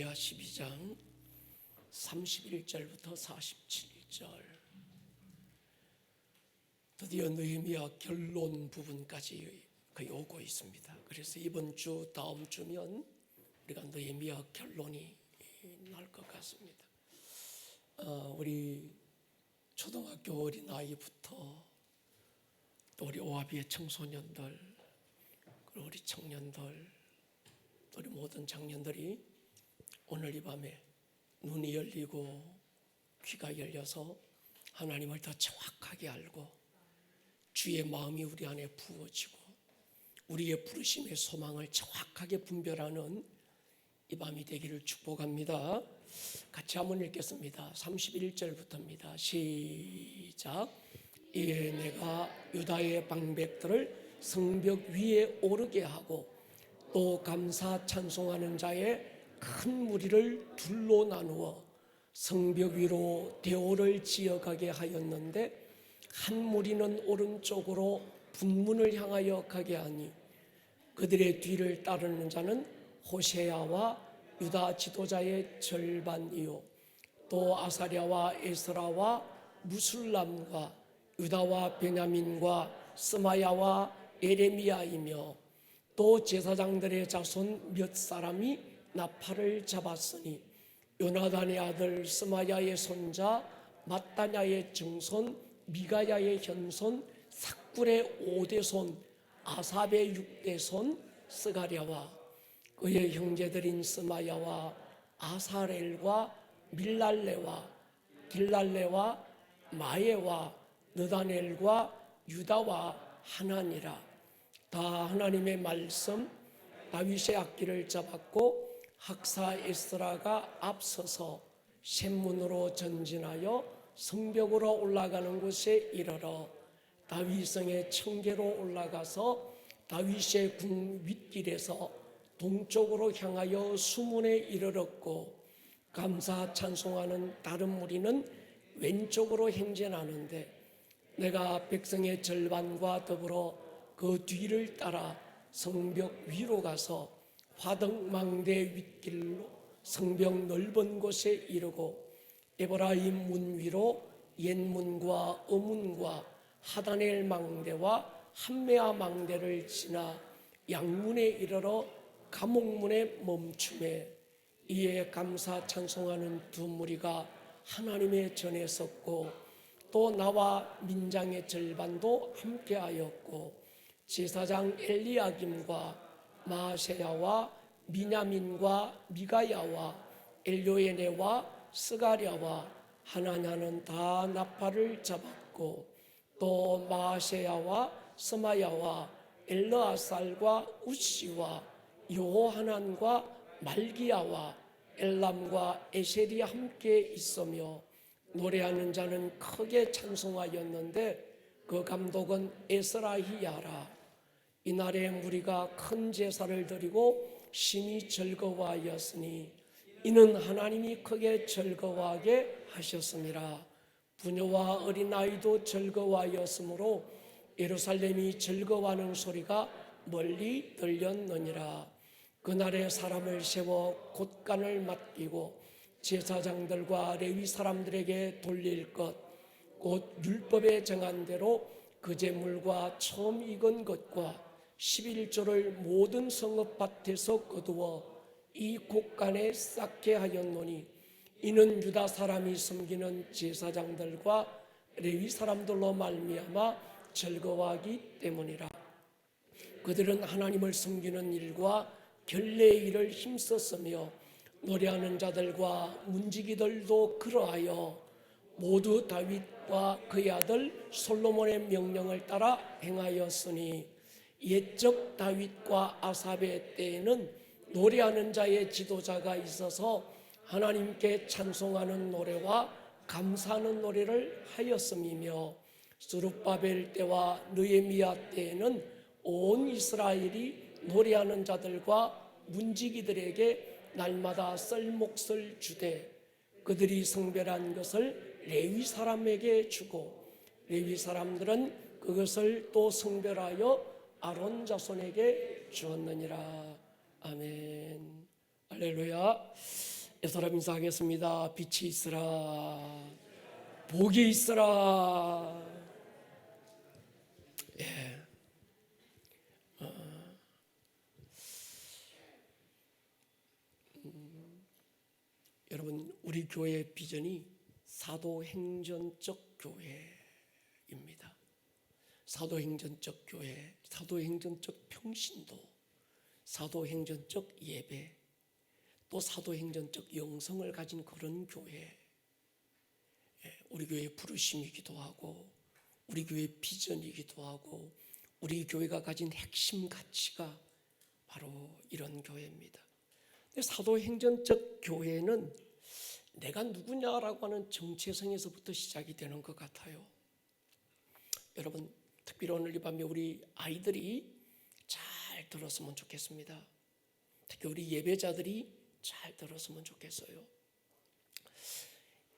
느헤미야 12장 31절부터 47절. 드디어 느헤미야 결론 부분까지 거의 오고 있습니다. 그래서 이번 주 다음 주면 우리가 느헤미야 결론이 날 것 같습니다. 우리 초등학교 어린아이부터 또 우리 오하비의 청소년들, 그리고 우리 청년들, 우리 모든 청년들이 오늘 이 밤에 눈이 열리고 귀가 열려서 하나님을 더 정확하게 알고 주의 마음이 우리 안에 부어지고 우리의 부르심의 소망을 정확하게 분별하는 이 밤이 되기를 축복합니다. 같이 한번 읽겠습니다. 31절부터입니다. 시작. 이에 내가 유다의 방백들을 성벽 위에 오르게 하고 또 감사 찬송하는 자의 큰 무리를 둘로 나누어 성벽 위로 대오를 지어가게 하였는데 한 무리는 오른쪽으로 분문을 향하여 가게 하니 그들의 뒤를 따르는 자는 호세아와 유다 지도자의 절반이요 또 아사랴와 에스라와 무술람과 유다와 베냐민과 스마야와 에레미야이며 또 제사장들의 자손 몇 사람이 나팔을 잡았으니 요나단의 아들 스마야의 손자 마따냐의 증손 미가야의 현손 삭굴의 5대손 아삽의 6대손 스가랴와 그의 형제들인 스마야와 아사렐과 밀랄레와 길랄레와 마예와 느다넬과 유다와 하나니라. 다 하나님의 말씀 다윗의 악기를 잡았고 학사 에스라가 앞서서 샘문으로 전진하여 성벽으로 올라가는 곳에 이르러 다윗성의 청계로 올라가서 다윗의 궁 윗길에서 동쪽으로 향하여 수문에 이르렀고 감사 찬송하는 다른 무리는 왼쪽으로 행진하는데 내가 백성의 절반과 더불어 그 뒤를 따라 성벽 위로 가서 화덕망대 윗길로 성벽 넓은 곳에 이르고 에브라임 문 위로 옛문과 어문과 하다넬 망대와 함메아 망대를 지나 양문에 이르러 감옥문에 멈춤에 이에 감사 찬송하는 두 무리가 하나님의 전에 섰고 또 나와 민장의 절반도 함께하였고 제사장 엘리야김과 마세야와 미냐민과 미가야와 엘요에네와 스가랴와 하나냐는 다 나팔을 잡았고 또 마세야와 스마야와 엘르아살과 우시와 요하난과 말기야와 엘람과 에셀이 함께 있으며 노래하는 자는 크게 찬송하였는데 그 감독은 에스라히야라. 이날에 무리가 큰 제사를 드리고 심히 즐거워하였으니 이는 하나님이 크게 즐거워하게 하셨습니다. 부녀와 어린아이도 즐거워하였으므로 예루살렘이 즐거워하는 소리가 멀리 들렸느니라. 그날에 사람을 세워 곳간을 맡기고 제사장들과 레위 사람들에게 돌릴 것 곧 율법에 정한 대로 그 제물과 처음 익은 것과 11조를 모든 성읍밭에서 거두어 이 곳간에 쌓게 하였노니 이는 유다 사람이 섬기는 제사장들과 레위 사람들로 말미암아 즐거워하기 때문이라. 그들은 하나님을 섬기는 일과 결례의 일을 힘썼으며 노래하는 자들과 문지기들도 그러하여 모두 다윗과 그의 아들 솔로몬의 명령을 따라 행하였으니 옛적 다윗과 아삽의 때에는 노래하는 자의 지도자가 있어서 하나님께 찬송하는 노래와 감사하는 노래를 하였음이며 스룹바벨 때와 느헤미야 때에는 온 이스라엘이 노래하는 자들과 문지기들에게 날마다 썰목을 주되 그들이 성별한 것을 레위 사람에게 주고 레위 사람들은 그것을 또 성별하여 아론 자손에게 주었느니라. 아멘. 할렐루야. 사람 인사하겠습니다. 빛이 있으라, 복이 있으라. 예. 여러분, 우리 교회의 비전이 사도행전적 교회입니다. 사도행전적 교회, 사도행전적 평신도, 사도행전적 예배, 또 사도행전적 영성을 가진 그런 교회, 우리 교회의 부르심이기도 하고 우리 교회의 비전이기도 하고 우리 교회가 가진 핵심 가치가 바로 이런 교회입니다. 사도행전적 교회는 내가 누구냐라고 하는 정체성에서부터 시작이 되는 것 같아요. 여러분, 특별히 오늘 이 밤에 우리 아이들이 잘 들었으면 좋겠습니다. 특히 우리 예배자들이 잘 들었으면 좋겠어요.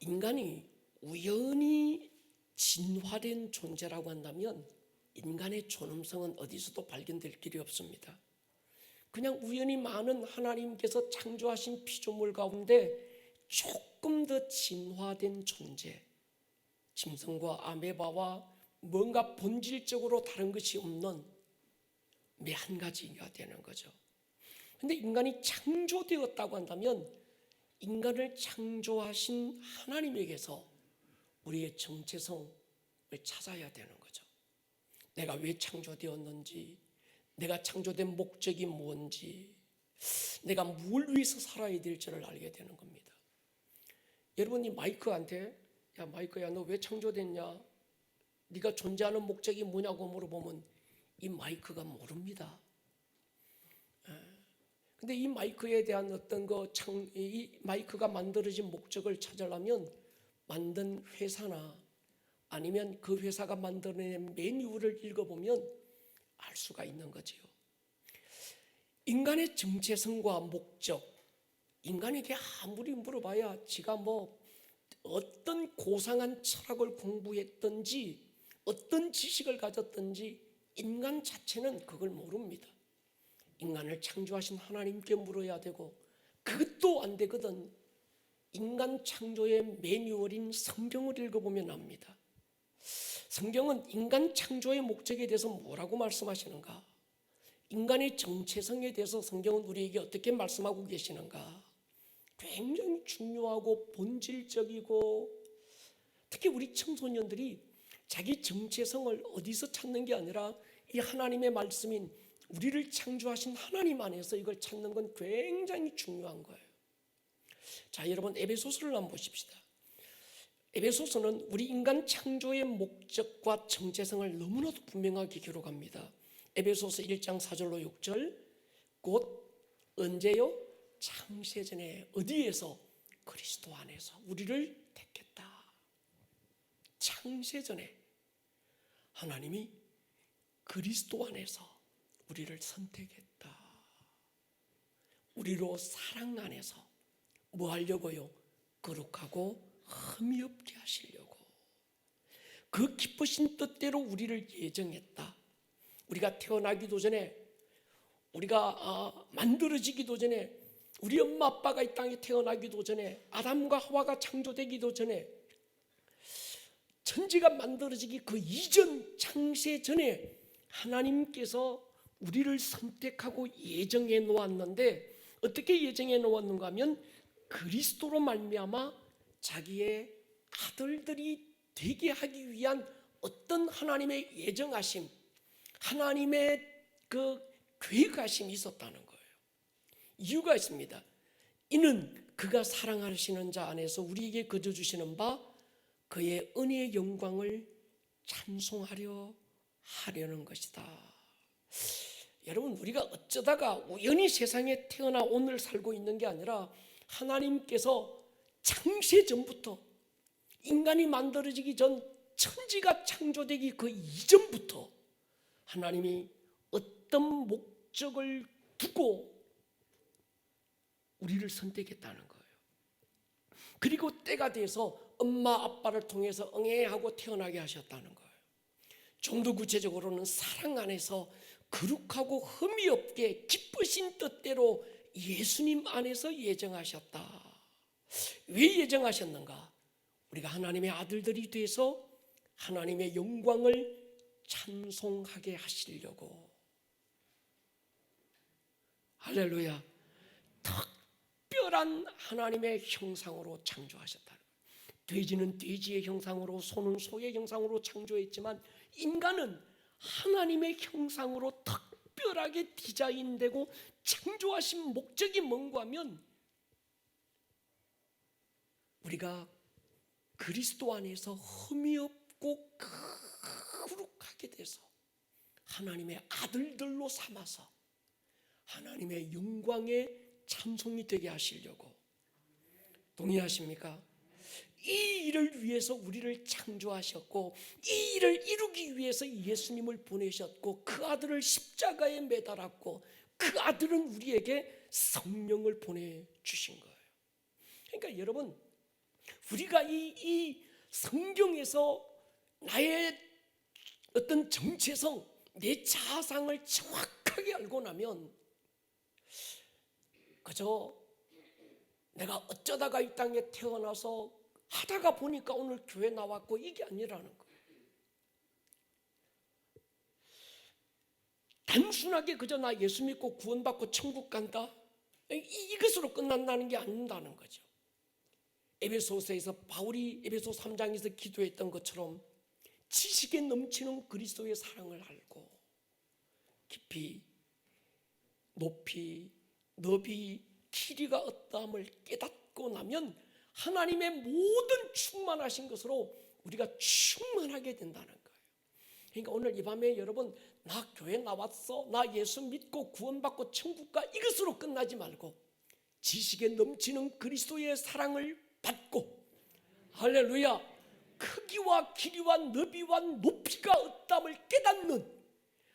인간이 우연히 진화된 존재라고 한다면 인간의 존엄성은 어디서도 발견될 길이 없습니다. 그냥 우연히 많은 하나님께서 창조하신 피조물 가운데 조금 더 진화된 존재, 짐승과 아메바와 뭔가 본질적으로 다른 것이 없는 매 한 가지가 되는 거죠. 그런데 인간이 창조되었다고 한다면 인간을 창조하신 하나님에게서 우리의 정체성을 찾아야 되는 거죠. 내가 왜 창조되었는지, 내가 창조된 목적이 뭔지, 내가 뭘 위해서 살아야 될지를 알게 되는 겁니다. 여러분이 마이크한테 야 마이크야 너 왜 창조됐냐, 네가 존재하는 목적이 뭐냐고 물어보면 이 마이크가 모릅니다. 근데 이 마이크에 대한 어떤 이 마이크가 만들어진 목적을 찾으려면 만든 회사나 아니면 그 회사가 만들어낸 매뉴얼을 읽어보면 알 수가 있는 거지요. 인간의 정체성과 목적, 인간에게 아무리 물어봐야 지가 어떤 고상한 철학을 공부했든지 어떤 지식을 가졌든지 인간 자체는 그걸 모릅니다. 인간을 창조하신 하나님께 물어야 되고 그것도 안 되거든 인간 창조의 매뉴얼인 성경을 읽어보면 압니다. 성경은 인간 창조의 목적에 대해서 뭐라고 말씀하시는가, 인간의 정체성에 대해서 성경은 우리에게 어떻게 말씀하고 계시는가, 굉장히 중요하고 본질적이고, 특히 우리 청소년들이 자기 정체성을 어디서 찾는 게 아니라 이 하나님의 말씀인 우리를 창조하신 하나님 안에서 이걸 찾는 건 굉장히 중요한 거예요. 자, 여러분 에베소서를 한번 보십시다. 에베소서는 우리 인간 창조의 목적과 정체성을 너무나도 분명하게 기록합니다. 에베소서 1장 4절로 6절, 곧 언제요? 창세전에 어디에서? 그리스도 안에서 우리를 택했다. 창세전에 하나님이 그리스도 안에서 우리를 선택했다. 우리로 사랑 안에서 뭐 하려고요? 거룩하고 흠이 없게 하시려고 그 기쁘신 뜻대로 우리를 예정했다. 우리가 태어나기도 전에, 우리가 만들어지기도 전에, 우리 엄마 아빠가 이 땅에 태어나기도 전에, 아담과 하와가 창조되기도 전에, 천지가 만들어지기 그 이전 창세 전에 하나님께서 우리를 선택하고 예정해 놓았는데, 어떻게 예정해 놓았는가 하면 그리스도로 말미암아 자기의 아들들이 되게 하기 위한 어떤 하나님의 예정하심, 하나님의 그 계획하심이 있었다는 거예요. 이유가 있습니다. 이는 그가 사랑하시는 자 안에서 우리에게 거저 주시는 바 그의 은혜의 영광을 찬송하려 하려는 것이다. 여러분, 우리가 어쩌다가 우연히 세상에 태어나 오늘 살고 있는 게 아니라 하나님께서 창세 전부터, 인간이 만들어지기 전, 천지가 창조되기 그 이전부터 하나님이 어떤 목적을 두고 우리를 선택했다는 거예요. 그리고 때가 돼서 엄마 아빠를 통해서 응애하고 태어나게 하셨다는 거예요. 좀 더 구체적으로는 사랑 안에서 거룩하고 흠이 없게 기쁘신 뜻대로 예수님 안에서 예정하셨다. 왜 예정하셨는가? 우리가 하나님의 아들들이 돼서 하나님의 영광을 찬송하게 하시려고. 할렐루야. 특별한 하나님의 형상으로 창조하셨다. 돼지는 돼지의 형상으로, 소는 소의 형상으로 창조했지만 인간은 하나님의 형상으로 특별하게 디자인되고 창조하신 목적이 뭔가 하면 우리가 그리스도 안에서 흠이 없고 거룩하게 돼서 하나님의 아들들로 삼아서 하나님의 영광의 찬송이 되게 하시려고. 동의하십니까? 이 일을 위해서 우리를 창조하셨고, 이 일을 이루기 위해서 예수님을 보내셨고, 그 아들을 십자가에 매달았고, 그 아들은 우리에게 성령을 보내주신 거예요. 그러니까 여러분, 우리가 이 성경에서 나의 어떤 정체성, 내 자아상을 정확하게 알고 나면 그저 내가 어쩌다가 이 땅에 태어나서 하다가 보니까 오늘 교회 나왔고 이게 아니라는 거예요. 단순하게 그저 나 예수 믿고 구원받고 천국 간다, 이것으로 끝난다는 게 아닌다는 거죠. 에베소서에서 바울이 에베소 3장에서 기도했던 것처럼 지식에 넘치는 그리스도의 사랑을 알고 깊이 높이 너비 길이가 어떠함을 깨닫고 나면 하나님의 모든 충만하신 것으로 우리가 충만하게 된다는 거예요. 그러니까 오늘 이 밤에 여러분, 나 교회 나왔어, 나 예수 믿고 구원받고 천국 가, 이것으로 끝나지 말고 지식에 넘치는 그리스도의 사랑을 받고, 할렐루야, 크기와 길이와 너비와 높이가 어떠함을 깨닫는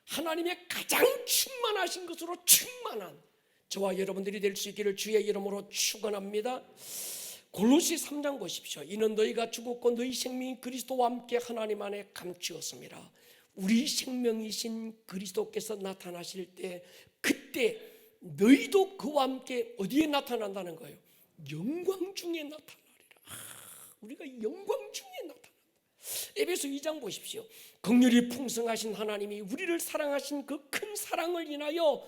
하나님의 가장 충만하신 것으로 충만한 저와 여러분들이 될 수 있기를 주의 이름으로 축원합니다. 골로새 3장 보십시오. 이는 너희가 죽었고 너희 생명이 그리스도와 함께 하나님 안에 감추었습니다. 우리 생명이신 그리스도께서 나타나실 때, 그때 너희도 그와 함께 어디에 나타난다는 거예요? 영광 중에 나타나리라. 우리가 영광 중에 나타난다. 에베소 2장 보십시오. 긍휼이 풍성하신 하나님이 우리를 사랑하신 그 큰 사랑을 인하여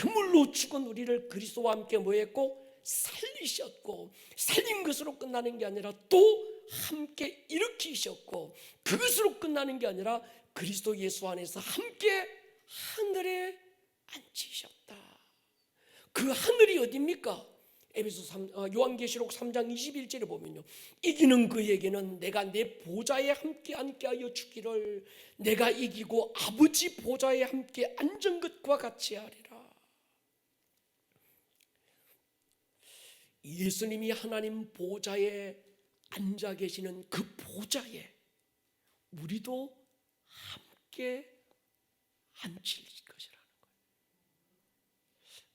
허물로 죽은 우리를 그리스도와 함께 뭐했고? 살리셨고, 살린 것으로 끝나는 게 아니라 또 함께 일으키셨고, 그것으로 끝나는 게 아니라 그리스도 예수 안에서 함께 하늘에 앉히셨다. 그 하늘이 어디입니까? 요한계시록 3장 21절에 보면요, 이기는 그에게는 내가 내 보좌에 함께 앉게 하여 주기를, 내가 이기고 아버지 보좌에 함께 앉은 것과 같이 하리라. 예수님이 하나님 보좌에 앉아 계시는 그 보좌에 우리도 함께 앉힐 것이라는 거예요.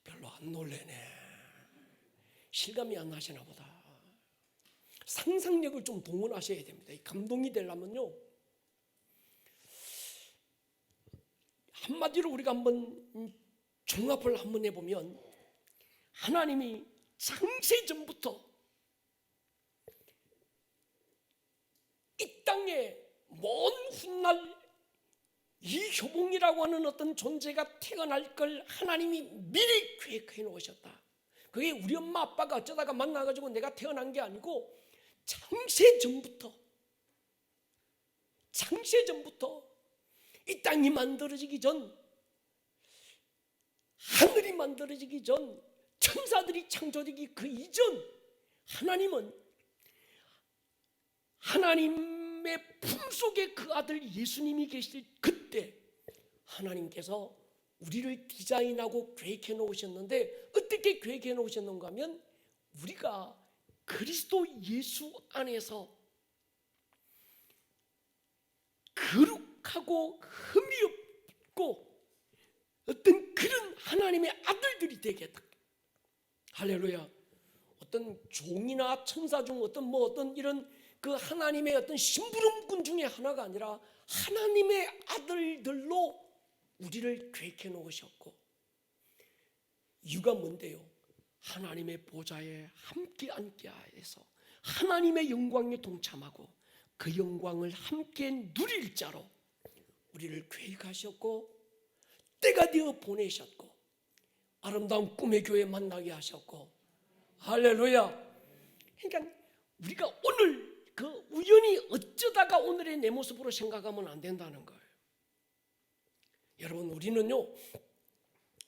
별로 안 놀래네. 실감이 안 나시나 보다. 상상력을 좀 동원하셔야 됩니다. 감동이 되려면요, 한마디로 우리가 한번 종합을 한번 해보면, 하나님이 창세전부터 이 땅에 먼 훗날 이 효봉이라고 하는 어떤 존재가 태어날 걸 하나님이 미리 계획해 놓으셨다. 그게 우리 엄마 아빠가 어쩌다가 만나가지고 내가 태어난 게 아니고 창세전부터 이 땅이 만들어지기 전, 하늘이 만들어지기 전, 천사들이 창조되기 그 이전, 하나님은 하나님의 품속에 그 아들 예수님이 계실 그때 하나님께서 우리를 디자인하고 계획해 놓으셨는데, 어떻게 계획해 놓으셨는가 하면 우리가 그리스도 예수 안에서 거룩하고 흠이 없고 어떤 그런 하나님의 아들들이 되겠다. 할렐루야. 어떤 종이나 천사 중 어떤 이런 그 하나님의 어떤 심부름꾼 중에 하나가 아니라 하나님의 아들들로 우리를 계획해 놓으셨고, 이유가 뭔데요? 하나님의 보좌에 함께 앉게 하여서 하나님의 영광에 동참하고 그 영광을 함께 누릴 자로 우리를 계획하셨고 때가 되어 보내셨고 아름다운 꿈의 교회 만나게 하셨고, 할렐루야. 그러니까 우리가 오늘 그 우연히 어쩌다가 오늘의 내 모습으로 생각하면 안 된다는 거예요. 여러분, 우리는요,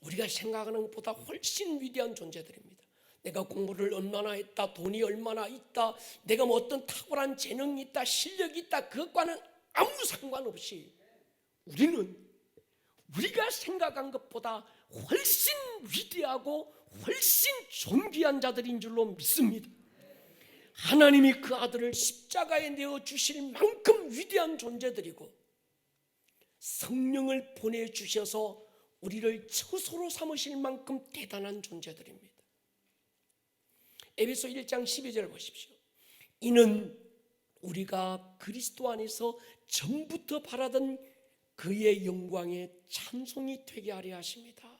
우리가 생각하는 것보다 훨씬 위대한 존재들입니다. 내가 공부를 얼마나 했다, 돈이 얼마나 있다, 내가 뭐 어떤 탁월한 재능이 있다, 실력이 있다, 그것과는 아무 상관없이 우리는 우리가 생각한 것보다 훨씬 위대하고 훨씬 존귀한 자들인 줄로 믿습니다. 하나님이 그 아들을 십자가에 내어 주실 만큼 위대한 존재들이고 성령을 보내주셔서 우리를 처소로 삼으실 만큼 대단한 존재들입니다. 에베소 1장 12절 보십시오. 이는 우리가 그리스도 안에서 전부터 바라던 그의 영광의 찬송이 되게 하려 하십니다.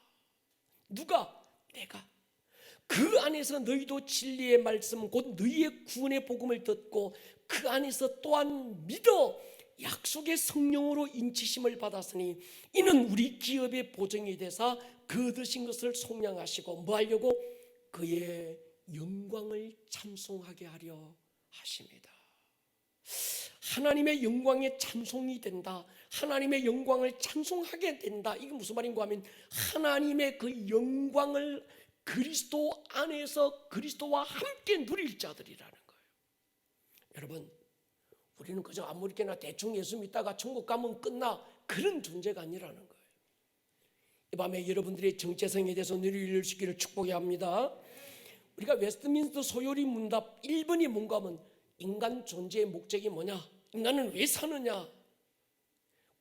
누가? 내가. 그 안에서 너희도 진리의 말씀 곧 너희의 구원의 복음을 듣고 그 안에서 또한 믿어 약속의 성령으로 인치심을 받았으니 이는 우리 기업의 보증이 되사 그 얻으신 것을 속량하시고 뭐 하려고? 그의 영광을 찬송하게 하려 하십니다. 하나님의 영광에 찬송이 된다, 하나님의 영광을 찬송하게 된다. 이게 무슨 말인가 하면 하나님의 그 영광을 그리스도 안에서 그리스도와 함께 누릴 자들이라는 거예요. 여러분, 우리는 그저 아무렇게나 대충 예수 믿다가 천국 가면 끝나, 그런 존재가 아니라는 거예요. 이 밤에 여러분들의 정체성에 대해서 누릴 수 있기를 축복합니다. 우리가 웨스트민스터 소요리 문답 1번이 뭔가 하면 인간 존재의 목적이 뭐냐? 인간은 왜 사느냐?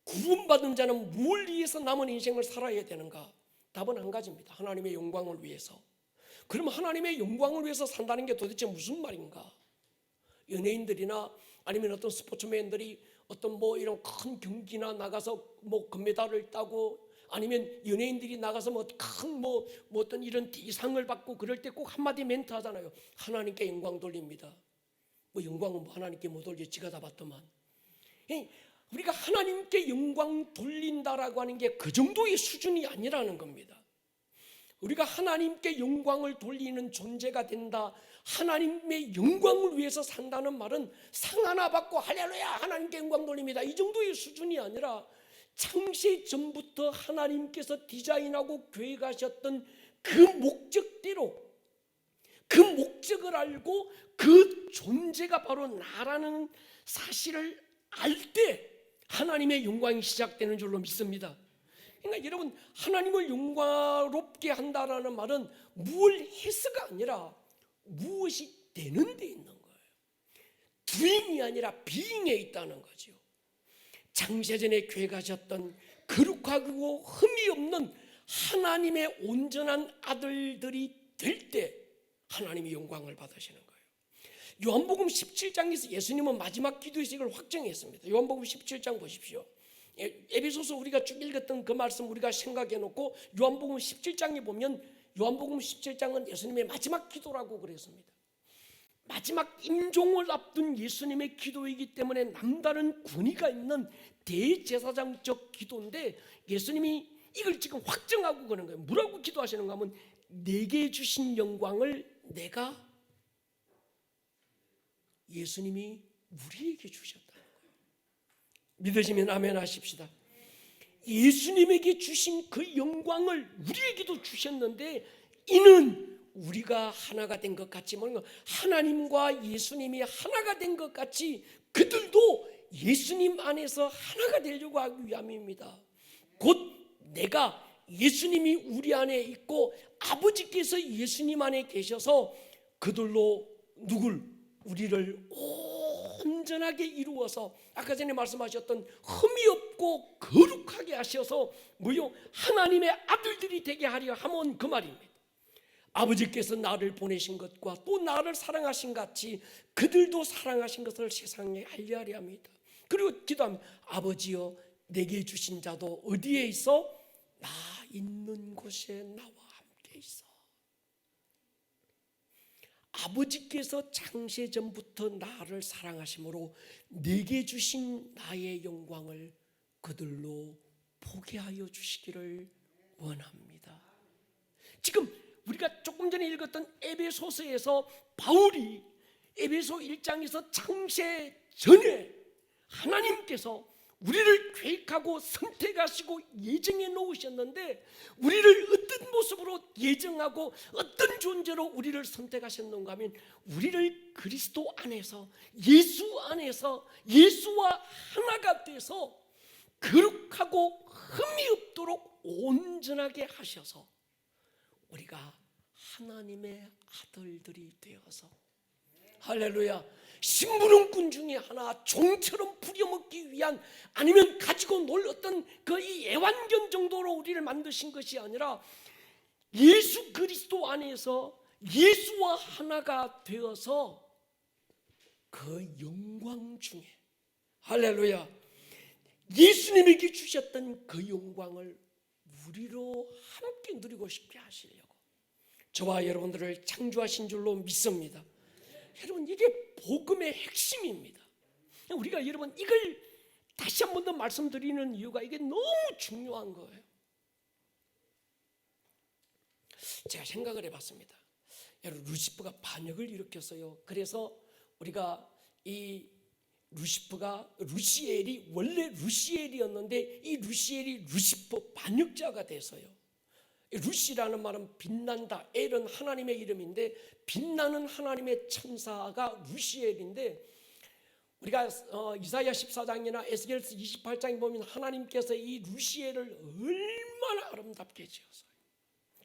구원받은 자는 뭘 위해서 남은 인생을 살아야 되는가? 답은 한 가지입니다. 하나님의 영광을 위해서. 그럼 하나님의 영광을 위해서 산다는 게 도대체 무슨 말인가? 연예인들이나 아니면 어떤 스포츠맨들이 어떤 뭐 이런 큰 경기나 나가서 뭐 금메달을 따고 아니면 연예인들이 나가서 뭐 큰 뭐 어떤 이런 대상을 받고 그럴 때 꼭 한마디 멘트 하잖아요. 하나님께 영광 돌립니다. 뭐 영광은 뭐 하나님께 못 돌려 지가 다 받더만. 우리가 하나님께 영광 돌린다라고 하는 게 그 정도의 수준이 아니라는 겁니다. 우리가 하나님께 영광을 돌리는 존재가 된다, 하나님의 영광을 위해서 산다는 말은 상 하나 받고 할렐루야 하나님께 영광 돌립니다, 이 정도의 수준이 아니라 창세 전부터 하나님께서 디자인하고 계획하셨던 그 목적대로, 그 목적을 알고 그 존재가 바로 나라는 사실을 알 때 하나님의 영광이 시작되는 줄로 믿습니다. 그러니까 여러분, 하나님을 영광롭게 한다라는 말은 무엇을 해서가 아니라 무엇이 되는 데 있는 거예요. doing이 아니라 being에 있다는 거죠. 창세전에 계획하셨던 거룩하고 흠이 없는 하나님의 온전한 아들들이 될 때 하나님이 영광을 받으시는 거예요. 요한복음 17장에서 예수님은 마지막 기도에서 이걸 확정했습니다. 요한복음 17장 보십시오. 에베소서 우리가 쭉 읽었던 그 말씀 우리가 생각해 놓고 요한복음 17장에 보면 요한복음 17장은 예수님의 마지막 기도라고 그랬습니다. 마지막 임종을 앞둔 예수님의 기도이기 때문에 남다른 권위가 있는 대제사장적 기도인데 예수님이 이걸 지금 확정하고 그러는 거예요. 뭐라고 기도하시는가 하면 내게 주신 영광을 내가, 예수님이 우리에게 주셨다는 거예요. 믿으시면 아멘 하십시다. 예수님에게 주신 그 영광을 우리에게도 주셨는데 이는 우리가 하나가 된 것 같이, 하나님과 예수님이 하나가 된 것 같이 그들도 예수님 안에서 하나가 되려고 하기 위함입니다. 곧 내가, 예수님이 우리 안에 있고 아버지께서 예수님 안에 계셔서 그들로 우리를 온전하게 이루어서 아까 전에 말씀하셨던 흠이 없고 거룩하게 하셔서 하나님의 아들들이 되게 하려 하면 그 말입니다. 아버지께서 나를 보내신 것과 또 나를 사랑하신 같이 그들도 사랑하신 것을 세상에 알려하려 합니다. 그리고 기도하면 아버지여 내게 주신 자도 어디에 있어? 나 있는 곳에 나와 함께 있어. 아버지께서 창세 전부터 나를 사랑하심으로 내게 주신 나의 영광을 그들로 보게 하여 주시기를 원합니다. 지금 우리가 조금 전에 읽었던 에베소서에서 바울이 에베소 1장에서 창세 전에 하나님께서 우리를 계획하고 선택하시고 예정해 놓으셨는데, 우리를 어떤 모습으로 예정하고 어떤 존재로 우리를 선택하셨는가 하면, 우리를 그리스도 안에서, 예수 안에서 예수와 하나가 돼서 거룩하고 흠이 없도록 온전하게 하셔서 우리가 하나님의 아들들이 되어서, 할렐루야, 심부름꾼 중에 하나, 종처럼 부려먹기 위한, 아니면 가지고 놀 어떤 그 애완견 정도로 우리를 만드신 것이 아니라 예수 그리스도 안에서 예수와 하나가 되어서 그 영광 중에, 할렐루야, 예수님에게 주셨던 그 영광을 우리로 함께 누리고 싶게 하시려고 저와 여러분들을 창조하신 줄로 믿습니다. 여러분, 이게 복음의 핵심입니다. 우리가 여러분 이걸 다시 한 번 더 말씀드리는 이유가 이게 너무 중요한 거예요. 제가 생각을 해봤습니다. 여러분, 루시퍼가 반역을 일으켰어요. 그래서 우리가 이 루시퍼가, 루시엘이 원래 루시엘이었는데 이 루시엘이 루시퍼 반역자가 돼서요. 루시라는 말은 빛난다, 엘은 하나님의 이름인데 빛나는 하나님의 천사가 루시엘인데, 우리가 이사야 14장이나 에스겔서 28장에 보면 하나님께서 이 루시엘을 얼마나 아름답게 지었어요.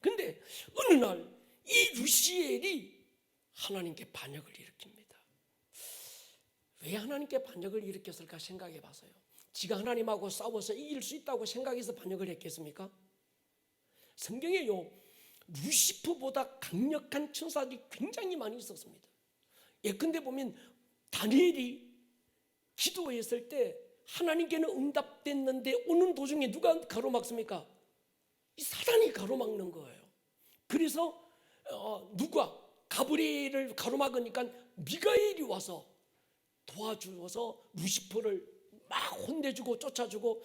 근데 어느 날 이 루시엘이 하나님께 반역을 일으킵니다. 왜 하나님께 반역을 일으켰을까 생각해 봤어요. 지가 하나님하고 싸워서 이길 수 있다고 생각해서 반역을 했겠습니까? 성경에요, 루시퍼보다 강력한 천사들이 굉장히 많이 있었습니다. 예컨대 보면 다니엘이 기도했을 때 하나님께는 응답됐는데 오는 도중에 누가 가로막습니까? 이 사단이 가로막는 거예요. 그래서 누가 가브리엘을 가로막으니까 미가엘이 와서 도와주어서 루시퍼를 막 혼내주고 쫓아주고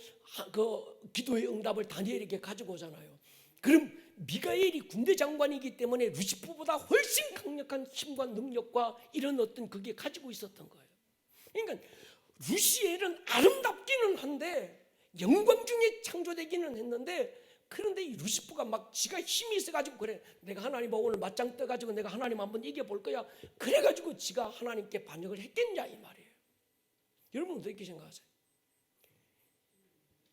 그 기도의 응답을 다니엘에게 가지고 오잖아요. 그럼 미가엘이 군대 장관이기 때문에 루시퍼보다 훨씬 강력한 힘과 능력과 이런 어떤 그게 가지고 있었던 거예요. 그러니까 루시엘은 아름답기는 한데, 영광 중에 창조되기는 했는데, 그런데 이 루시퍼가 막 지가 힘이 있어가지고, 그래 내가 하나님하고 오늘 맞짱 떠가지고 내가 하나님 한번 이겨볼 거야, 그래가지고 지가 하나님께 반역을 했겠냐 이 말이에요. 여러분 어떻게 생각하세요?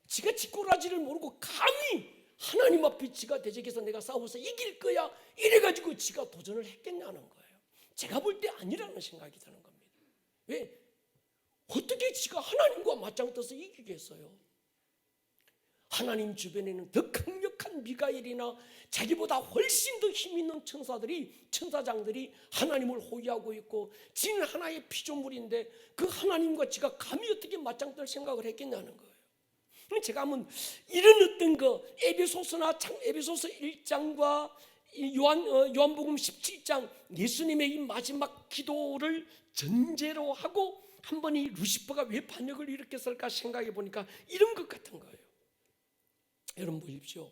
지가 뒷꼬라지를 모르고 감히 하나님 앞에 지가 대적해서 내가 싸워서 이길 거야 이래가지고 지가 도전을 했겠냐는 거예요. 제가 볼 때 아니라는 생각이 드는 겁니다. 왜? 어떻게 지가 하나님과 맞짱 떠서 이기겠어요? 하나님 주변에는 더 강력한 미가엘이나 자기보다 훨씬 더 힘 있는 천사장들이 하나님을 호위하고 있고, 지는 하나의 피조물인데 그 하나님과 지가 감히 어떻게 맞짱 뜰 생각을 했겠냐는 거예요. 제가 한번 이런 어떤 에베소서 1장과 요한복음 17장 예수님의 이 마지막 기도를 전제로 하고 한번 이 루시퍼가 왜 반역을 일으켰을까 생각해 보니까 이런 것 같은 거예요. 여러분 보십시오.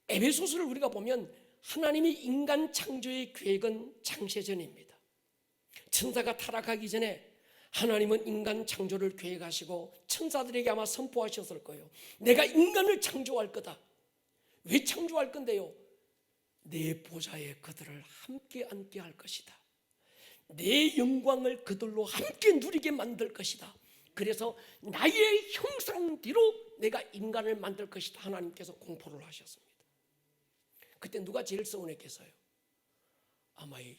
에베소서를 우리가 보면 하나님이 인간 창조의 계획은 창세전입니다. 천사가 타락하기 전에 하나님은 인간 창조를 계획하시고 천사들에게 아마 선포하셨을 거예요. 내가 인간을 창조할 거다. 왜 창조할 건데요? 내 보좌에 그들을 함께 앉게 할 것이다. 내 영광을 그들로 함께 누리게 만들 것이다. 그래서 나의 형상대로 내가 인간을 만들 것이다. 하나님께서 공포를 하셨습니다. 그때 누가 제일 서운했겠어요? 아마 이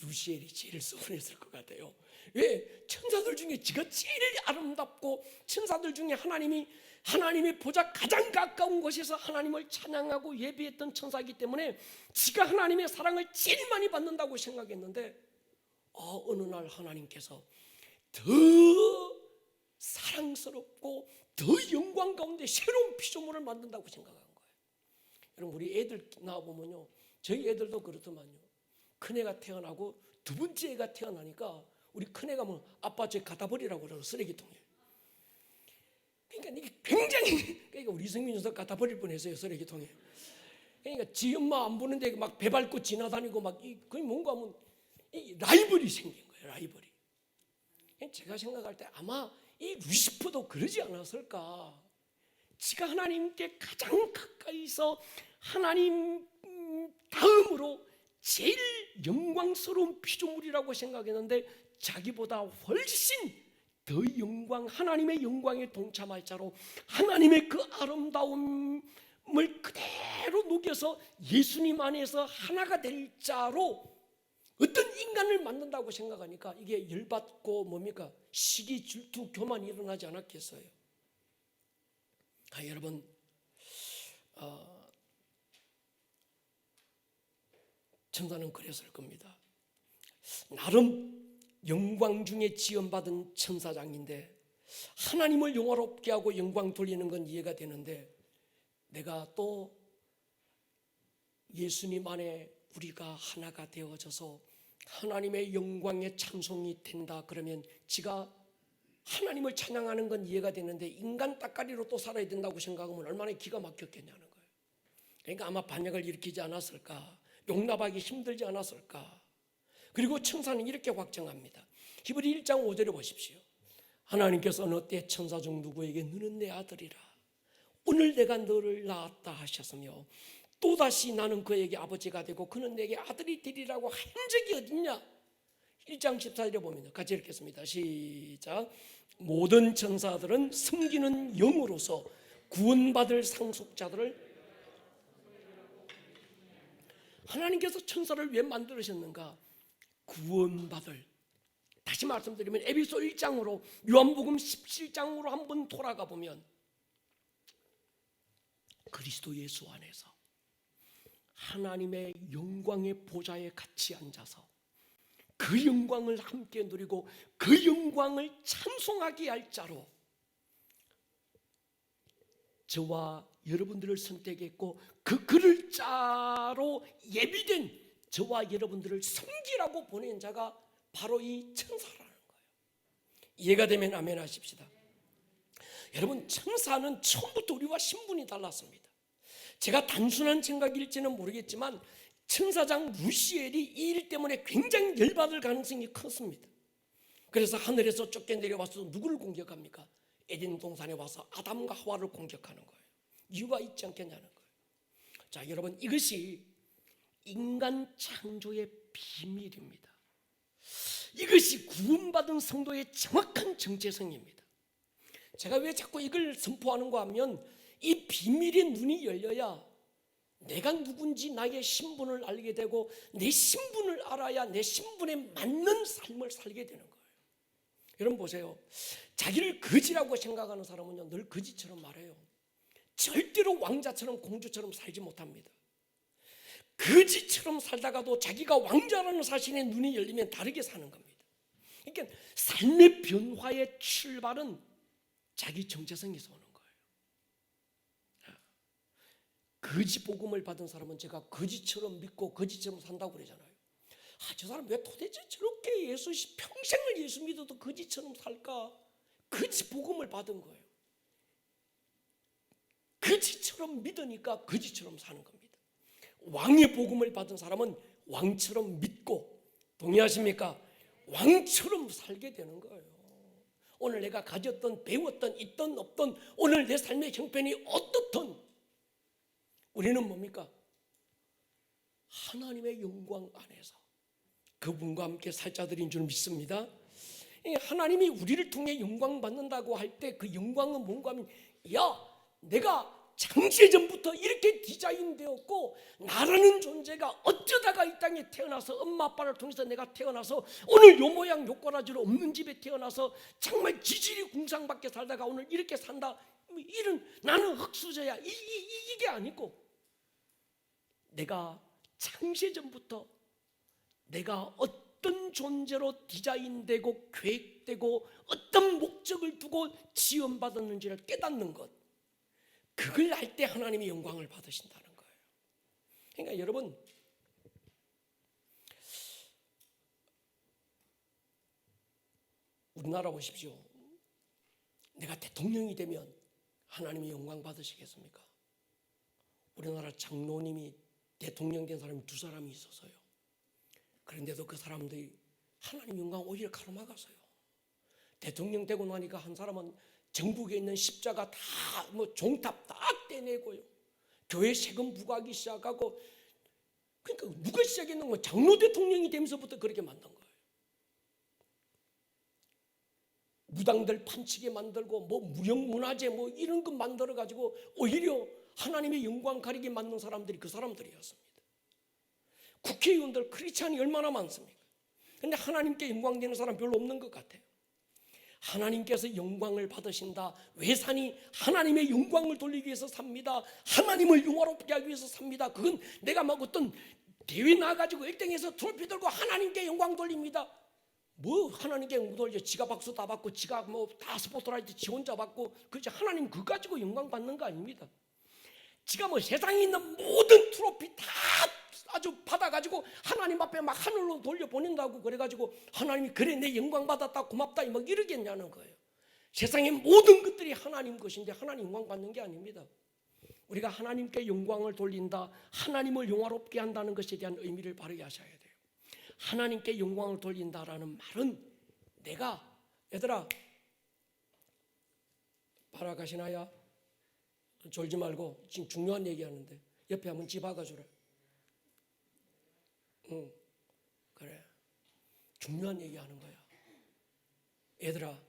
루시엘이 제일 서운했을 것 같아요. 왜? 천사들 중에 지가 제일 아름답고, 천사들 중에 하나님의 보좌 가장 가까운 곳에서 하나님을 찬양하고 예배했던 천사이기 때문에 지가 하나님의 사랑을 제일 많이 받는다고 생각했는데, 어느 날 하나님께서 더 사랑스럽고 더 영광 가운데 새로운 피조물을 만든다고 생각한 거예요. 여러분, 우리 애들 나와보면요, 저희 애들도 그렇더만요. 큰애가 태어나고 두 번째 애가 태어나니까 우리 큰애가 뭐 아빠 저 갖다 버리라고 그러고 쓰레기통에. 그러니까 이게 굉장히 그러니까 우리 성민 녀석 갖다 버릴 뻔했어요 쓰레기통에. 그러니까 지 엄마 안 보는데 막 배 밟고 지나다니고 막 거의 뭔가 하면 라이벌이 생긴 거예요. 라이벌이. 제가 생각할 때 아마 이 루시퍼도 그러지 않았을까. 지가 하나님께 가장 가까이서 하나님 다음으로 제일 영광스러운 피조물이라고 생각했는데 자기보다 훨씬 더 영광, 하나님의 영광에 동참할 자로 하나님의 그 아름다움을 그대로 녹여서 예수님 안에서 하나가 될 자로 어떤 인간을 만든다고 생각하니까 이게 열받고 뭡니까? 시기, 질투, 교만이 일어나지 않았겠어요? 여러분 천사는 그랬을 겁니다. 나름 영광 중에 지원받은 천사장인데 하나님을 영화롭게 하고 영광 돌리는 건 이해가 되는데 내가 또 예수님 안에 우리가 하나가 되어져서 하나님의 영광의 찬송이 된다 그러면 지가 하나님을 찬양하는 건 이해가 되는데 인간 따까리로 또 살아야 된다고 생각하면 얼마나 기가 막혔겠냐는 거예요. 그러니까 아마 반역을 일으키지 않았을까, 용납하기 힘들지 않았을까. 그리고 천사는 이렇게 확정합니다. 히브리 1장 5절에 보십시오. 하나님께서 어느 때 천사 중 누구에게 너는 내 아들이라 오늘 내가 너를 낳았다 하셨으며 또다시 나는 그에게 아버지가 되고 그는 내게 아들이 되리라고 한 적이 어딨냐. 1장 14절에 보면 같이 읽겠습니다. 시작. 모든 천사들은 섬기는 영으로서 구원받을 상속자들을 하나님께서 천사를 왜 만들으셨는가? 구원받을. 다시 말씀드리면 에베소 1장으로 요한복음 17장으로 한번 돌아가 보면 그리스도 예수 안에서 하나님의 영광의 보좌에 같이 앉아서 그 영광을 함께 누리고 그 영광을 찬송하게 할 자로 저와 여러분들을 선택했고 그를 자로 예비된 저와 여러분들을 섬기라고 보낸 자가 바로 이 천사라는 거예요. 이해가 되면 아멘 하십시다. 여러분 천사는 처음부터 우리와 신분이 달랐습니다. 제가 단순한 생각일지는 모르겠지만 천사장 루시엘이 이 일 때문에 굉장히 열받을 가능성이 컸습니다. 그래서 하늘에서 쫓겨 내려와서 누구를 공격합니까? 에덴 동산에 와서 아담과 하와를 공격하는 거예요. 이유가 있지 않겠냐는 거예요. 자, 여러분 이것이 인간 창조의 비밀입니다. 이것이 구원받은 성도의 정확한 정체성입니다. 제가 왜 자꾸 이걸 선포하는가 하면 이 비밀의 눈이 열려야 내가 누군지 나의 신분을 알게 되고 내 신분을 알아야 내 신분에 맞는 삶을 살게 되는 거예요. 여러분 보세요. 자기를 거지라고 생각하는 사람은요 늘 거지처럼 말해요. 절대로 왕자처럼 공주처럼 살지 못합니다. 거지처럼 살다가도 자기가 왕자라는 사실에 눈이 열리면 다르게 사는 겁니다. 그러니까 삶의 변화의 출발은 자기 정체성에서 오는 거예요. 거지 복음을 받은 사람은 제가 거지처럼 믿고 거지처럼 산다고 그러잖아요. 저 사람 왜 도대체 저렇게 평생을 예수 믿어도 거지처럼 살까? 거지 복음을 받은 거예요. 거지처럼 믿으니까 거지처럼 사는 겁니다. 왕의 복음을 받은 사람은 왕처럼 믿고, 동의하십니까? 왕처럼 살게 되는 거예요. 오늘 내가 가졌던, 배웠던, 있던 없던, 오늘 내 삶의 형편이 어떻든 우리는 뭡니까? 하나님의 영광 안에서 그분과 함께 살 자들인 줄 믿습니다. 하나님이 우리를 통해 영광 받는다고 할 때 그 영광은 뭔가 하면 내가 창세전부터 이렇게 디자인되었고 나라는 존재가 어쩌다가 이 땅에 태어나서 엄마 아빠를 통해서 내가 태어나서 오늘 요 모양 요 꼬라지로 없는 집에 태어나서 정말 지질이 궁상밖에 살다가 오늘 이렇게 산다. 이런 나는 흙수저야. 이게 아니고 내가 창세전부터 내가 어떤 존재로 디자인되고 계획되고 어떤 목적을 두고 지원받았는지를 깨닫는 것, 그걸 알 때 하나님이 영광을 받으신다는 거예요. 그러니까 여러분 우리나라 보십시오. 내가 대통령이 되면 하나님이 영광 받으시겠습니까? 우리나라 장로님이 대통령 된 사람이 2사람이 있었어요. 그런데도 그 사람들이 하나님 영광 오히려 가로막았어요. 대통령 되고 나니까 한 사람은 전국에 있는 십자가 다 종탑 다 떼내고요. 교회 세금 부과하기 시작하고, 그러니까 누가 시작했는 거예요? 장로 대통령이 되면서부터 그렇게 만든 거예요. 무당들 판치게 만들고 무형문화재 이런 거 만들어 가지고 오히려 하나님의 영광 가리게 만든 사람들이 그 사람들이었습니다. 국회의원들 크리스찬이 얼마나 많습니까? 그런데 하나님께 영광 되는 사람 별로 없는 것 같아요. 하나님께서 영광을 받으신다. 외산이 하나님의 영광을 돌리기 위해서 삽니다. 하나님을 영화롭게 하기 위해서 삽니다. 그건 내가 어떤 대회 나가지고 1등해서 트로피 들고 하나님께 영광 돌립니다. 하나님께 영광 돌려 지가 박수 다 받고 지가 다 스포트라이트 지 혼자 받고, 그렇지 하나님 그거 가지고 영광 받는 거 아닙니다. 지가 세상에 있는 모든 트로피 다 아주 받아가지고 하나님 앞에 막 하늘로 돌려보낸다고 그래가지고 하나님이 그래 내 영광 받았다 고맙다 이러겠냐는 거예요. 세상의 모든 것들이 하나님 것인데 하나님 영광 받는 게 아닙니다. 우리가 하나님께 영광을 돌린다, 하나님을 영화롭게 한다는 것에 대한 의미를 바르게 하셔야 돼요. 하나님께 영광을 돌린다라는 말은 내가, 얘들아 바라가시나야? 졸지 말고 지금 중요한 얘기하는데 옆에 한번 집어가주라. 응, 그래. 중요한 얘기하는 거야. 얘들아,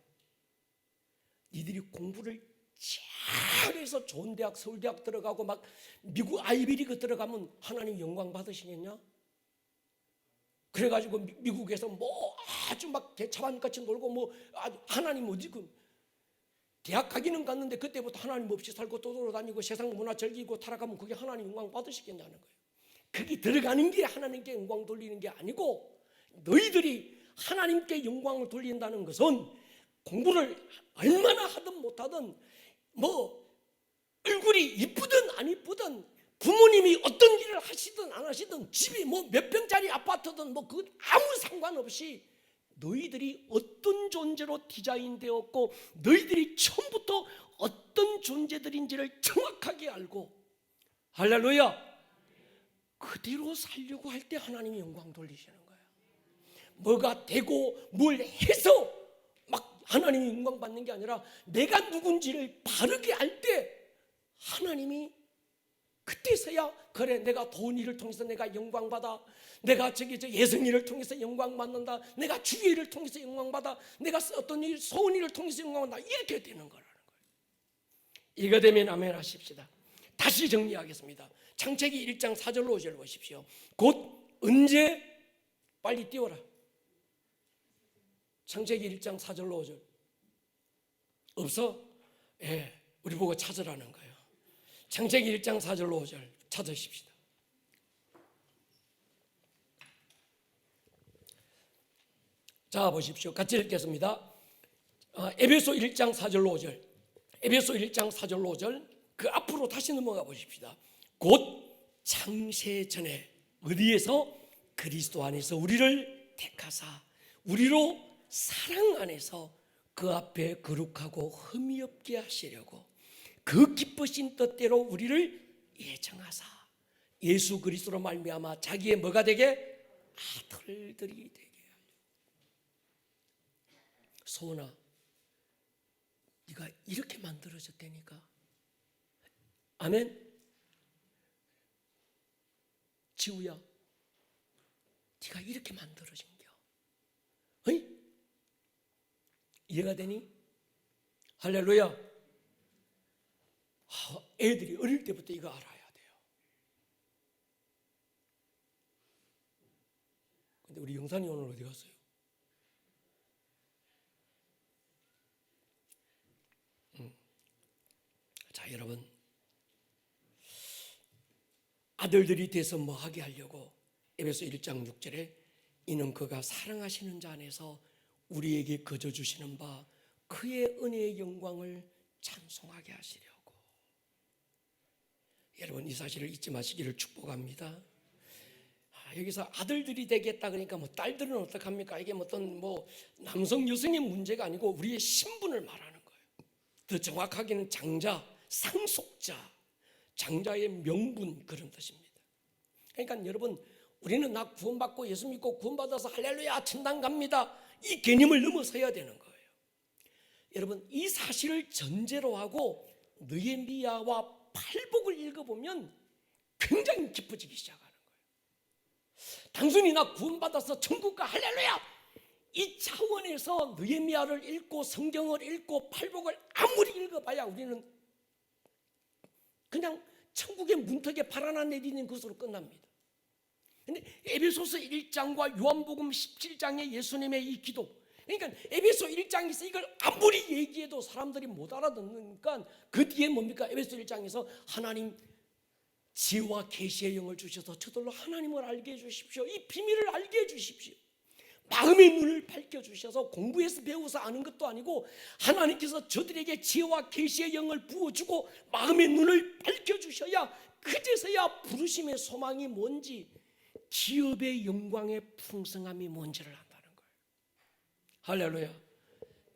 니들이 공부를 잘해서 좋은 대학, 서울대학 들어가고 막 미국 아이비리그 들어가면 하나님 영광 받으시겠냐? 그래가지고 미국에서 아주 막 개차반같이 놀고 아주 하나님 지금 대학 가기는 갔는데 그때부터 하나님 없이 살고 또 돌아다니고 세상 문화 즐기고 타락하면 그게 하나님 영광 받으시겠냐는 거예요. 그게 들어가는 게 하나님께 영광 돌리는 게 아니고, 너희들이 하나님께 영광을 돌린다는 것은 공부를 얼마나 하든 못하든 얼굴이 이쁘든 안 이쁘든 부모님이 어떤 일을 하시든 안 하시든 집이 몇 평짜리 아파트든 그 아무 상관없이 너희들이 어떤 존재로 디자인되었고 너희들이 처음부터 어떤 존재들인지를 정확하게 알고, 할렐루야, 그대로 살려고 할 때 하나님이 영광 돌리시는 거예요. 뭐가 되고 뭘 해서 막 하나님이 영광 받는 게 아니라 내가 누군지를 바르게 알 때 하나님이 그때서야 그래 내가 도운 일을 통해서 내가 영광 받아, 내가 예성 일을 통해서 영광 받는다, 내가 주의 일을 통해서 영광 받아, 내가 어떤 일 소원 일을 통해서 영광 받는다, 이렇게 되는 거라는 거예요. 이거 되면 아멘 하십시다. 다시 정리하겠습니다. 창세기 1장 4절로 5절 보십시오. 곧 언제, 빨리 띄워라. 창세기 1장 4절로 5절 없어? 예, 우리 보고 찾으라는 거예요. 창세기 1장 4절로 5절 찾으십시다. 자 보십시오. 같이 읽겠습니다. 에베소 1장 4절로 5절, 에베소 1장 4절로 5절 그 앞으로 다시 넘어가 보십시다. 곧 창세 전에 어디에서? 그리스도 안에서 우리를 택하사 우리로 사랑 안에서 그 앞에 거룩하고 흠이 없게 하시려고 그 기쁘신 뜻대로 우리를 예정하사 예수 그리스도로 말미암아 자기의 뭐가 되게? 아들들이 되게 하려. 소은아, 네가 이렇게 만들어졌다니까. 아멘. 지우야, 네가 이렇게 만들어진겨. 어이? 이해가 되니? 할렐루야. 애들이 어릴 때부터 이거 알아야 돼요. 근데 우리 영산이 오늘 어디 갔어요? 자 여러분, 아들들이 돼서 뭐 하게 하려고? 에베소 1장 6절에 이는 그가 사랑하시는 자 안에서 우리에게 거저 주시는 바 그의 은혜의 영광을 찬송하게 하시려고. 여러분 이 사실을 잊지 마시기를 축복합니다. 여기서 아들들이 되겠다 그러니까 뭐 딸들은 어떡합니까? 이게 어떤 뭐 남성 여성의 문제가 아니고 우리의 신분을 말하는 거예요. 더 정확하게는 장자, 상속자, 장자의 명분 그런 뜻입니다. 그러니까 여러분, 우리는 나 구원받고 예수 믿고 구원받아서 할렐루야 천당 갑니다, 이 개념을 넘어서야 되는 거예요. 여러분, 이 사실을 전제로 하고 느헤미야와 팔복을 읽어보면 굉장히 깊어지기 시작하는 거예요. 단순히 나 구원받아서 천국 가 할렐루야 이 차원에서 느헤미야를 읽고 성경을 읽고 팔복을 아무리 읽어봐야 우리는 그냥 천국의 문턱에 발 하나 내리는 것으로 끝납니다. 근데 에베소서 1장과 요한복음 17장의 예수님의 이 기도, 그러니까 에베소 1장에서 이걸 아무리 얘기해도 사람들이 못 알아듣으니까 그 뒤에 뭡니까? 에베소 1장에서 하나님 지혜와 계시의 영을 주셔서 저들로 하나님을 알게 해주십시오. 이 비밀을 알게 해주십시오. 마음의 눈을 밝혀주셔서 공부해서 배워서 아는 것도 아니고 하나님께서 저들에게 지혜와 계시의 영을 부어주고 마음의 눈을 밝혀주셔야 그제서야 부르심의 소망이 뭔지, 기업의 영광의 풍성함이 뭔지를 안다는 거예요. 할렐루야.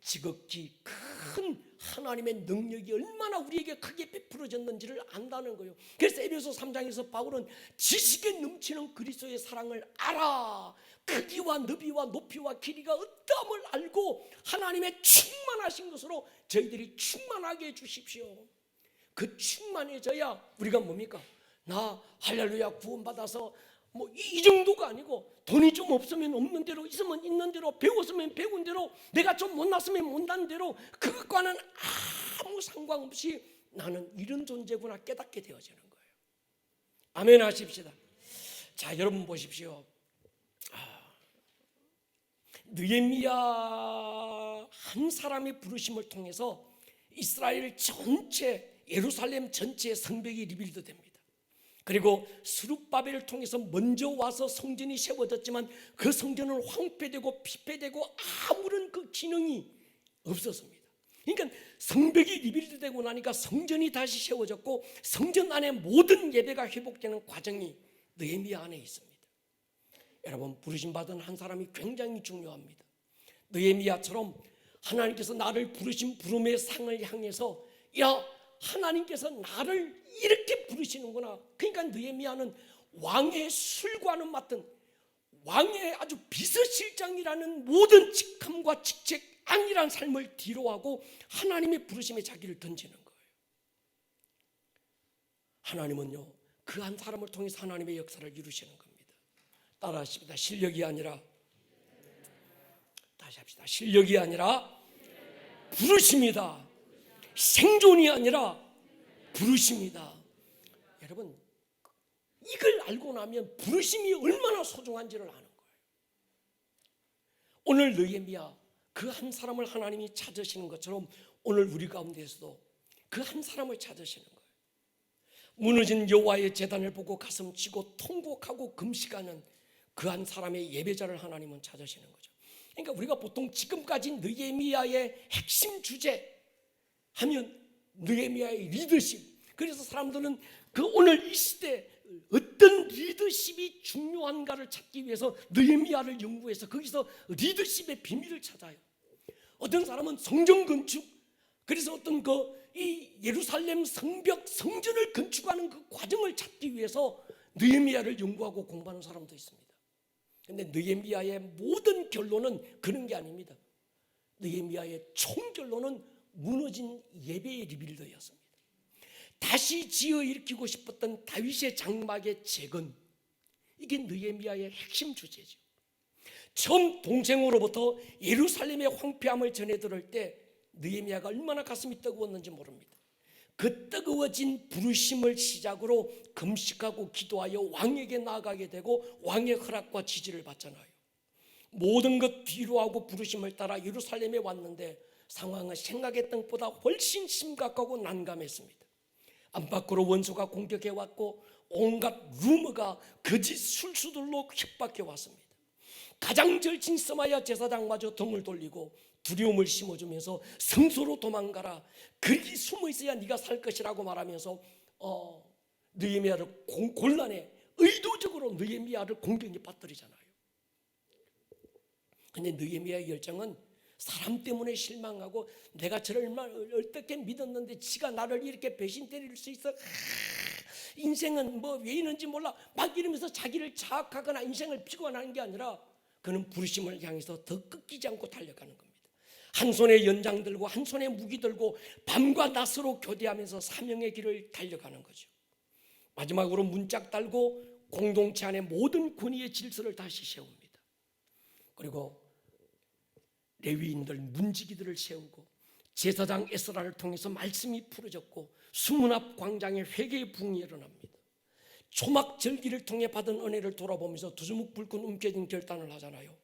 지극히 큰 하나님의 능력이 얼마나 우리에게 크게 베풀어졌는지를 안다는 거예요. 그래서 에베소 3장에서 바울은 지식에 넘치는 그리스도의 사랑을 알아, 크기와 너비와 높이와 길이가 어떠함을 알고 하나님의 충만하신 것으로 저희들이 충만하게 해주십시오. 그 충만해져야 우리가 뭡니까? 나 할렐루야 구원받아서 뭐 이 정도가 아니고 돈이 좀 없으면 없는 대로, 있으면 있는 대로, 배웠으면 배운 대로, 내가 좀 못났으면 못난 대로, 그것과는 아무 상관없이 나는 이런 존재구나 깨닫게 되어지는 거예요. 아멘 하십시다. 자, 여러분 보십시오. 느헤미야 한 사람의 부르심을 통해서 이스라엘 전체, 예루살렘 전체의 성벽이 리빌드 됩니다. 그리고 스룹바벨을 통해서 먼저 와서 성전이 세워졌지만 그 성전은 황폐되고 피폐되고 아무런 그 기능이 없었습니다. 그러니까 성벽이 리빌드되고 나니까 성전이 다시 세워졌고 성전 안에 모든 예배가 회복되는 과정이 느헤미야 안에 있습니다. 여러분, 부르심 받은 한 사람이 굉장히 중요합니다. 느헤미야처럼 하나님께서 나를 부르신 부름의 상을 향해서, 야, 하나님께서 나를 이렇게 부르시는구나. 그러니까 느헤미야는 왕의 술관을 맡은 왕의 아주 비서실장이라는 모든 직함과 직책, 안일한 삶을 뒤로하고 하나님의 부르심에 자기를 던지는 거예요. 하나님은요, 그 한 사람을 통해서 하나님의 역사를 이루시는 겁니다. 따라하십니다. 실력이 아니라, 다시 합시다. 실력이 아니라 부르심이다. 생존이 아니라 부르심이다. 여러분, 이걸 알고 나면 부르심이 얼마나 소중한지를 아는 거예요. 오늘 느헤미야 그 한 사람을 하나님이 찾으시는 것처럼 오늘 우리 가운데에서도 그 한 사람을 찾으시는 거예요. 무너진 여호와의 제단을 보고 가슴 치고 통곡하고 금식하는 그 한 사람의 예배자를 하나님은 찾으시는 거죠. 그러니까 우리가 보통 지금까지 느헤미야의 핵심 주제 하면 느헤미야의 리더십, 그래서 사람들은 그 오늘 이 시대 어떤 리더십이 중요한가를 찾기 위해서 느헤미야를 연구해서 거기서 리더십의 비밀을 찾아요. 어떤 사람은 성전 건축, 그래서 어떤 이 예루살렘 성벽 성전을 건축하는 그 과정을 찾기 위해서 느헤미야를 연구하고 공부하는 사람도 있습니다. 그런데 느헤미야의 모든 결론은 그런 게 아닙니다. 느헤미야의 총결론은 무너진 예배의 리빌더였습니다. 다시 지어 일으키고 싶었던 다윗의 장막의 재건, 이게 느헤미야의 핵심 주제죠. 처음 동생으로부터 예루살렘의 황폐함을 전해 들을 때 느헤미야가 얼마나 가슴이 뜨거웠는지 모릅니다. 그 뜨거워진 부르심을 시작으로 금식하고 기도하여 왕에게 나아가게 되고 왕의 허락과 지지를 받잖아요. 모든 것 뒤로하고 부르심을 따라 예루살렘에 왔는데 상황은 생각했던 것보다 훨씬 심각하고 난감했습니다. 안팎으로 원수가 공격해 왔고 온갖 루머가 거짓 술수들로 협박해 왔습니다. 가장 절친 서마야 제사장마저 등을 돌리고 두려움을 심어주면서 성소로 도망가라, 거기 숨어 있어야 네가 살 것이라고 말하면서 느헤미야를 곤란해 의도적으로 느헤미야를 공격에 빠뜨리잖아요. 근데 느헤미야의 열정은 사람 때문에 실망하고 내가 저를 얼마나 어떻게 믿었는데 지가 나를 이렇게 배신 때릴 수 있어. 인생은 뭐 왜 이런지 몰라 막 이러면서 자기를 자학하거나 인생을 비관하는 게 아니라 그는 부르심을 향해서 더 꺾이지 않고 달려가는 겁니다. 한 손에 연장 들고 한 손에 무기 들고 밤과 낮으로 교대하면서 사명의 길을 달려가는 거죠. 마지막으로 문짝 달고 공동체 안에 모든 권위의 질서를 다시 세웁니다. 그리고 레위인들 문지기들을 세우고 제사장 에스라를 통해서 말씀이 풀어졌고 수문 앞 광장에 회개의 부흥이 일어납니다. 초막절기를 통해 받은 은혜를 돌아보면서 두주묵 불끈 움켜진 결단을 하잖아요.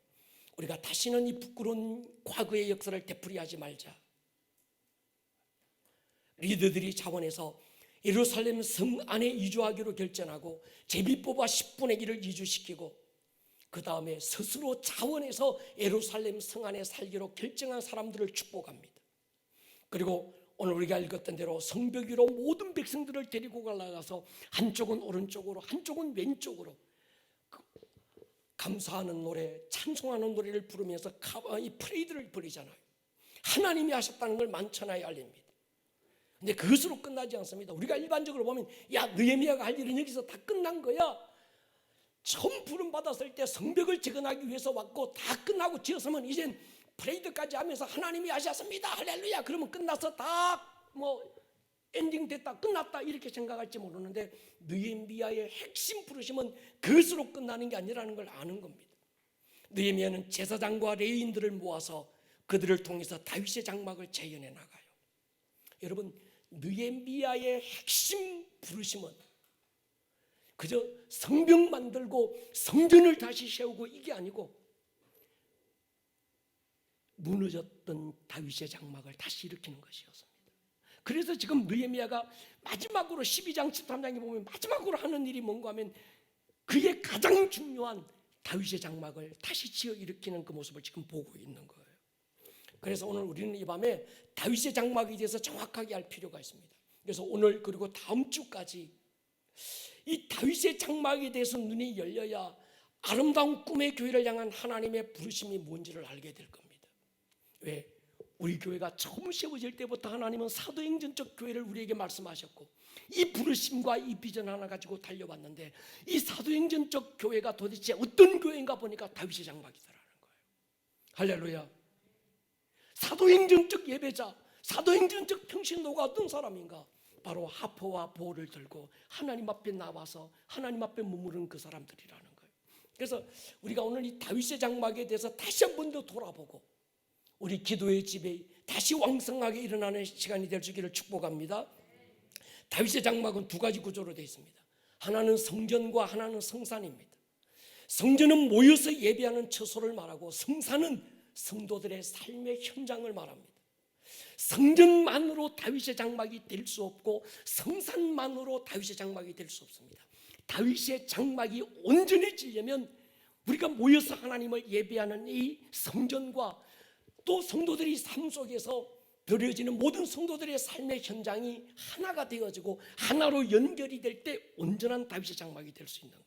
우리가 다시는 이 부끄러운 과거의 역사를 되풀이하지 말자. 리더들이 자원해서 예루살렘 성 안에 이주하기로 결정하고 제비 뽑아 10분의 1을 이주시키고 그 다음에 스스로 자원해서 예루살렘 성 안에 살기로 결정한 사람들을 축복합니다. 그리고 오늘 우리가 읽었던 대로 성벽 위로 모든 백성들을 데리고 올라가서 한쪽은 오른쪽으로 한쪽은 왼쪽으로 감사하는 노래, 찬송하는 노래를 부르면서 이 프레이드를 벌이잖아요. 하나님이 하셨다는 걸 만천하에 알립니다. 근데 그것으로 끝나지 않습니다. 우리가 일반적으로 보면 야 느헤미야가 할 일은 여기서 다 끝난 거야. 처음 부름 받았을 때 성벽을 재건하기 위해서 왔고 다 끝나고 지었으면 이젠 프레이드까지 하면서 하나님이 하셨습니다 할렐루야 그러면 끝나서 다 뭐 엔딩 됐다 끝났다 이렇게 생각할지 모르는데 느헤미야의 핵심 부르심은 그것으로 끝나는 게 아니라는 걸 아는 겁니다. 느헤미야는 제사장과 레위인들을 모아서 그들을 통해서 다윗의 장막을 재현해 나가요. 여러분 느헤미야의 핵심 부르심은 그저 성벽 만들고 성전을 다시 세우고 이게 아니고 무너졌던 다윗의 장막을 다시 일으키는 것이었습니다. 그래서 지금 느헤미야가 마지막으로 12장 13장에 보면 마지막으로 하는 일이 뭔가 하면 그의 가장 중요한 다윗의 장막을 다시 지어 일으키는 그 모습을 지금 보고 있는 거예요. 그래서 오늘 우리는 이 밤에 다윗의 장막에 대해서 정확하게 알 필요가 있습니다. 그래서 오늘 그리고 다음 주까지 이 다윗의 장막에 대해서 눈이 열려야 아름다운 꿈의 교회를 향한 하나님의 부르심이 뭔지를 알게 될 겁니다. 왜? 우리 교회가 처음 세워질 때부터 하나님은 사도행전적 교회를 우리에게 말씀하셨고 이 부르심과 이 비전 하나 가지고 달려왔는데 이 사도행전적 교회가 도대체 어떤 교회인가 보니까 다윗의 장막이더라는 거예요. 할렐루야. 사도행전적 예배자, 사도행전적 평신도가 어떤 사람인가? 바로 하포와 보를 들고 하나님 앞에 나와서 하나님 앞에 머무르는 그 사람들이라는 거예요. 그래서 우리가 오늘 이 다윗의 장막에 대해서 다시 한 번 더 돌아보고 우리 기도의 집에 다시 왕성하게 일어나는 시간이 될 수 있기를 축복합니다. 다윗의 장막은 두 가지 구조로 되어 있습니다. 하나는 성전과 하나는 성산입니다. 성전은 모여서 예배하는 처소를 말하고 성산은 성도들의 삶의 현장을 말합니다. 성전만으로 다윗의 장막이 될 수 없고 성산만으로 다윗의 장막이 될 수 없습니다. 다윗의 장막이 온전해지려면 우리가 모여서 하나님을 예배하는 이 성전과 또 성도들이 삶 속에서 벌어지는 모든 성도들의 삶의 현장이 하나가 되어지고 하나로 연결이 될 때 온전한 다윗의 장막이 될 수 있는 거예요.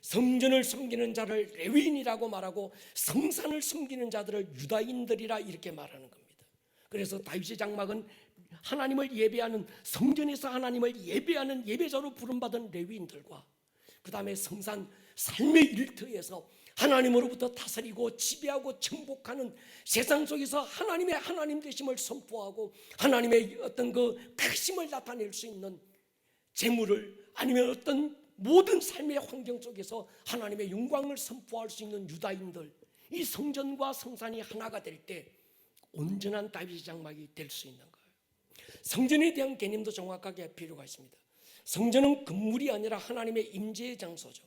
성전을 섬기는 자를 레위인이라고 말하고 성산을 섬기는 자들을 유다인들이라 이렇게 말하는 겁니다. 그래서 다윗의 장막은 하나님을 예배하는 성전에서 하나님을 예배하는 예배자로 부름받은 레위인들과 그 다음에 성산 삶의 일터에서 하나님으로부터 다스리고 지배하고 정복하는 세상 속에서 하나님의 하나님 되심을 선포하고 하나님의 어떤 그 크심을 나타낼 수 있는 재물을 아니면 어떤 모든 삶의 환경 속에서 하나님의 영광을 선포할 수 있는 유다인들, 이 성전과 성산이 하나가 될 때 온전한 다윗의 장막이 될 수 있는 거예요. 성전에 대한 개념도 정확하게 할 필요가 있습니다. 성전은 건물이 아니라 하나님의 임재의 장소죠.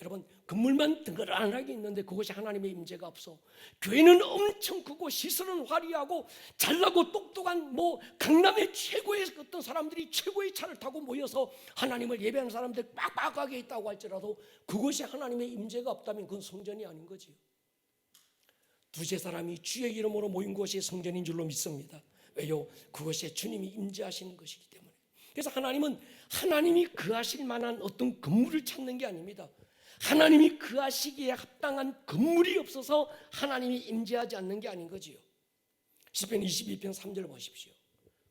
여러분 건물만 덩그러하게 있는데 그것이 하나님의 임재가 없어. 교회는 엄청 크고 시설은 화려하고 잘나고 똑똑한 뭐 강남의 최고의 어떤 사람들이 최고의 차를 타고 모여서 하나님을 예배하는 사람들 빡빡하게 있다고 할지라도 그것이 하나님의 임재가 없다면 그건 성전이 아닌 거지요. 두세 사람이 주의 이름으로 모인 곳이 성전인 줄로 믿습니다. 왜요? 그것에 주님이 임재하시는 것이기 때문에. 그래서 하나님은 하나님이 거하실 만한 어떤 건물을 찾는 게 아닙니다. 하나님이 거하시기에 합당한 건물이 없어서 하나님이 임재하지 않는 게 아닌 거지요. 시편 22편 3절 보십시오.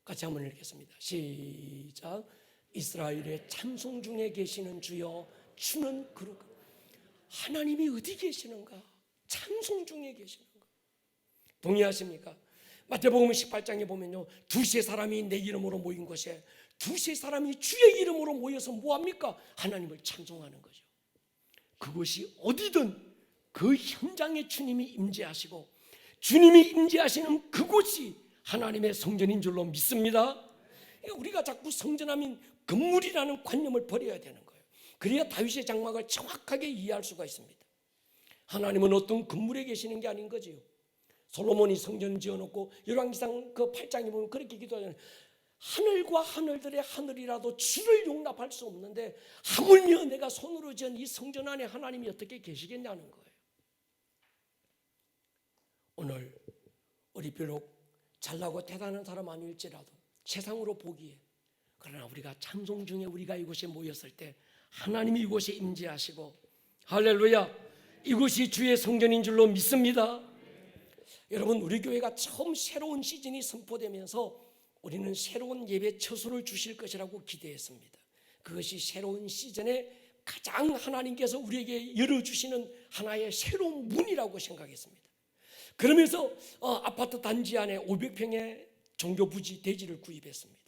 같이 한번 읽겠습니다. 시작. 이스라엘의 찬송 중에 계시는 주여 주는 그룹. 하나님이 어디 계시는가? 찬송 중에 계시는가? 동의하십니까? 마태복음 18장에 보면요, 두세 사람이 내 이름으로 모인 곳에 두세 사람이 주의 이름으로 모여서 뭐합니까? 하나님을 찬송하는 거죠. 그것이 어디든 그 현장에 주님이 임재하시고 주님이 임재하시는 그곳이 하나님의 성전인 줄로 믿습니다. 우리가 자꾸 성전하면 건물이라는 관념을 버려야 되는 거예요. 그래야 다윗의 장막을 정확하게 이해할 수가 있습니다. 하나님은 어떤 건물에 계시는 게 아닌 거지요. 솔로몬이 성전 지어놓고 열왕기상 그 8장에 보면 그렇게 기도하잖아요. 하늘과 하늘들의 하늘이라도 주를 용납할 수 없는데 하물며 내가 손으로 지은 이 성전 안에 하나님이 어떻게 계시겠냐는 거예요. 오늘 우리 비록 잘나고 대단한 사람 아닐지라도 세상으로 보기에, 그러나 우리가 찬송 중에 우리가 이곳에 모였을 때 하나님이 이곳에 임재하시고, 할렐루야, 이곳이 주의 성전인 줄로 믿습니다. 여러분, 우리 교회가 처음 새로운 시즌이 선포되면서 우리는 새로운 예배 처소를 주실 것이라고 기대했습니다. 그것이 새로운 시즌에 가장 하나님께서 우리에게 열어주시는 하나의 새로운 문이라고 생각했습니다. 그러면서 아파트 단지 안에 500평의 종교부지 대지를 구입했습니다.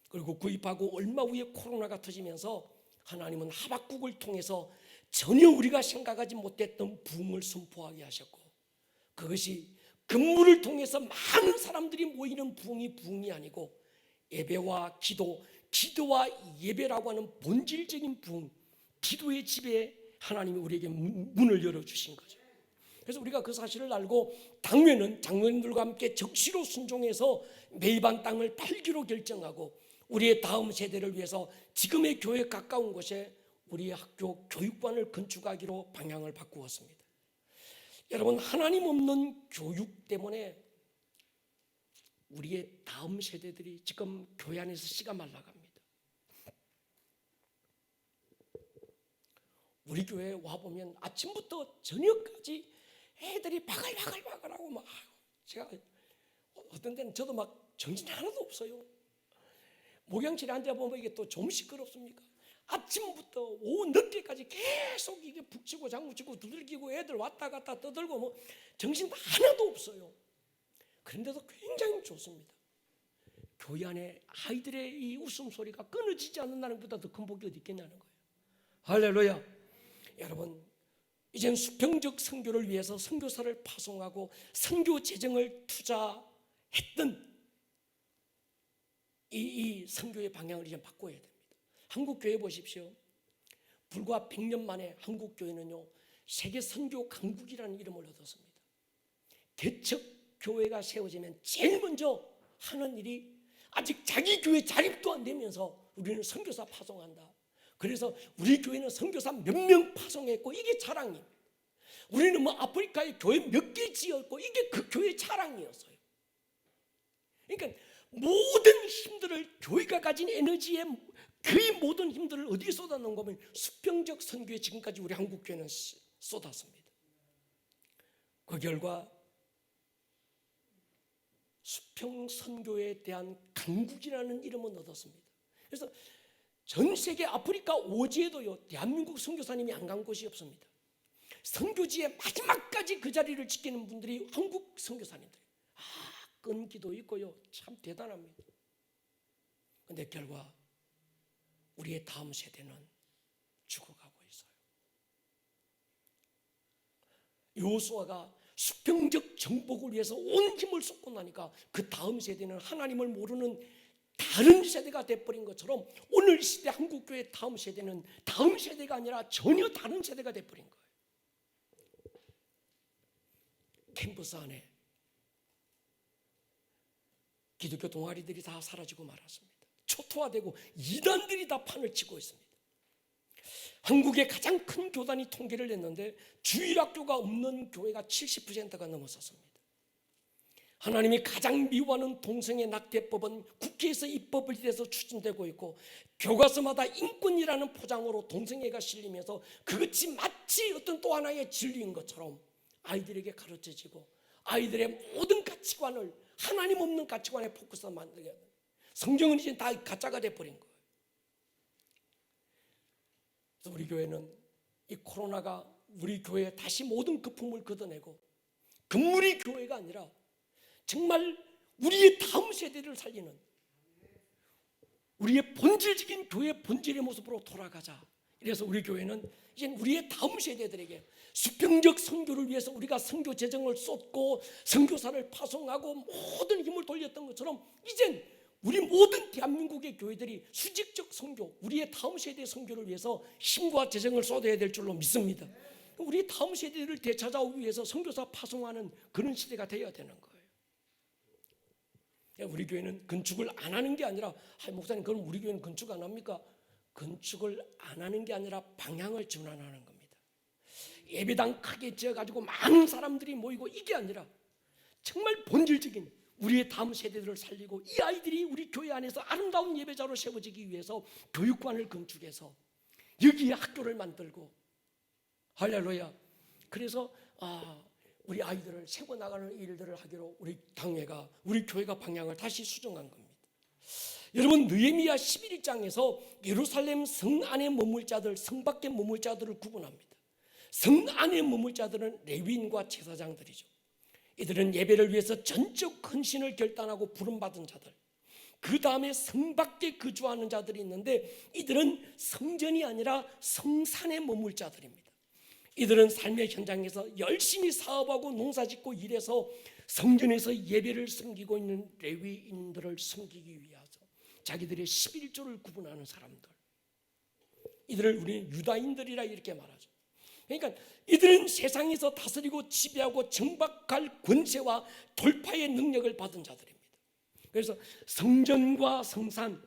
그리고 구입하고 얼마 후에 코로나가 터지면서 하나님은 하박국을 통해서 전혀 우리가 생각하지 못했던 부흥을 선포하게 하셨고, 그것이 건물을 통해서 많은 사람들이 모이는 부흥이 아니고 예배와 기도와 예배라고 하는 본질적인 부흥, 기도의 집에 하나님이 우리에게 문을 열어주신 거죠. 그래서 우리가 그 사실을 알고 당회는 장로님들과 함께 적시로 순종해서 매입한 땅을 팔기로 결정하고 우리의 다음 세대를 위해서 지금의 교회에 가까운 곳에 우리의 학교 교육관을 건축하기로 방향을 바꾸었습니다. 여러분, 하나님 없는 교육 때문에 우리의 다음 세대들이 지금 교회 안에서 씨가 말라갑니다. 우리 교회에 와보면 아침부터 저녁까지 애들이 바글바글하고 막, 제가 어떤 때는 저도 막 정신 하나도 없어요. 목양실에 앉아보면 이게 또 좀 시끄럽습니까? 아침부터 오후 늦게까지 계속 이게 북치고 장구치고 두들기고 애들 왔다 갔다 떠들고 뭐 정신 하나도 없어요. 그런데도 굉장히 좋습니다. 교회 안에 아이들의 이 웃음소리가 끊어지지 않는다는 것보다 더 큰 복이 어디 있겠냐는 거예요. 할렐루야. 여러분, 이젠 수평적 선교를 위해서 선교사를 파송하고 선교 재정을 투자했던 이 선교의 방향을 이제 바꿔야 됩니다. 한국 교회 보십시오. 불과 100년 만에 한국 교회는요, 세계 선교 강국이라는 이름을 얻었습니다. 개척 교회가 세워지면 제일 먼저 하는 일이, 아직 자기 교회 자립도 안 되면서 우리는 선교사 파송한다. 그래서 우리 교회는 선교사 몇 명 파송했고 이게 자랑입니다. 우리는 뭐 아프리카에 교회 몇 개 지었고 이게 그 교회의 자랑이었어요. 그러니까 모든 힘들을, 교회가 가진 에너지의 거의 모든 힘들을 어디에 쏟아놓은 거면 수평적 선교에 지금까지 우리 한국 교회는 쏟았습니다. 그 결과 수평 선교에 대한 강국이라는 이름을 얻었습니다. 그래서 전 세계 아프리카 오지에도요, 대한민국 선교사님이 안 간 곳이 없습니다. 선교지의 마지막까지 그 자리를 지키는 분들이 한국 선교사님들. 끈기도 있고요, 참 대단합니다. 그런데 결과 우리의 다음 세대는 죽어가고 있어요. 여호수아가 수평적 정복을 위해서 온 힘을 쏟고 나니까 그 다음 세대는 하나님을 모르는 다른 세대가 돼버린 것처럼 오늘 시대 한국교회 다음 세대는 다음 세대가 아니라 전혀 다른 세대가 돼버린 거예요. 캠퍼스 안에 기독교 동아리들이 다 사라지고 말았습니다. 초토화되고 이단들이 다 판을 치고 있습니다. 한국의 가장 큰 교단이 통계를 냈는데 주일학교가 없는 교회가 70%가 넘었었습니다. 하나님이 가장 미워하는 동성애 낙태법은 국회에서 입법이 돼서 추진되고 있고, 교과서마다 인권이라는 포장으로 동성애가 실리면서 그것이 마치 어떤 또 하나의 진리인 것처럼 아이들에게 가르쳐지고, 아이들의 모든 가치관을 하나님 없는 가치관에 포커스 만들게 하는, 성경은 이제 다 가짜가 돼버린 거예요. 그래서 우리 교회는 이 코로나가 우리 교회에 다시 모든 거품을 걷어내고, 금물이 교회가 아니라 정말 우리의 다음 세대를 살리는 우리의 본질적인 교회의 본질의 모습으로 돌아가자. 이래서 우리 교회는 이제 우리의 다음 세대들에게 수평적 선교를 위해서 우리가 선교 재정을 쏟고 선교사를 파송하고 모든 힘을 돌렸던 것처럼, 이젠 우리 모든 대한민국의 교회들이 수직적 선교, 우리의 다음 세대의 선교를 위해서 힘과 재정을 쏟아야 될 줄로 믿습니다. 우리 다음 세대를 되찾아오기 위해서 선교사 파송하는 그런 시대가 되어야 되는 거예요. 우리 교회는 건축을 안 하는 게 아니라, 목사님 그럼 우리 교회는 건축 안 합니까? 건축을 안 하는 게 아니라 방향을 전환하는 겁니다. 예배당 크게 지어가지고 많은 사람들이 모이고, 이게 아니라 정말 본질적인 우리의 다음 세대들을 살리고, 이 아이들이 우리 교회 안에서 아름다운 예배자로 세워지기 위해서 교육관을 건축해서 여기에 학교를 만들고, 할렐루야. 그래서 우리 아이들을 세워나가는 일들을 하기로 우리 당회가, 우리 교회가 방향을 다시 수정한 겁니다. 여러분, 느헤미야 11장에서 예루살렘 성 안에 머물 자들, 성 밖에 머물 자들을 구분합니다. 성 안에 머물 자들은 레위인과 제사장들이죠. 이들은 예배를 위해서 전적 헌신을 결단하고 부름받은 자들. 그 다음에 성 밖에 거주하는 자들이 있는데, 이들은 성전이 아니라 성산에 머물 자들입니다. 이들은 삶의 현장에서 열심히 사업하고 농사짓고 일해서 성전에서 예배를 섬기고 있는 레위인들을 섬기기 위해서 자기들의 11조를 구분하는 사람들, 이들을 우리는 유다인들이라 이렇게 말하죠. 그러니까 이들은 세상에서 다스리고 지배하고 정박할 권세와 돌파의 능력을 받은 자들입니다. 그래서 성전과 성산,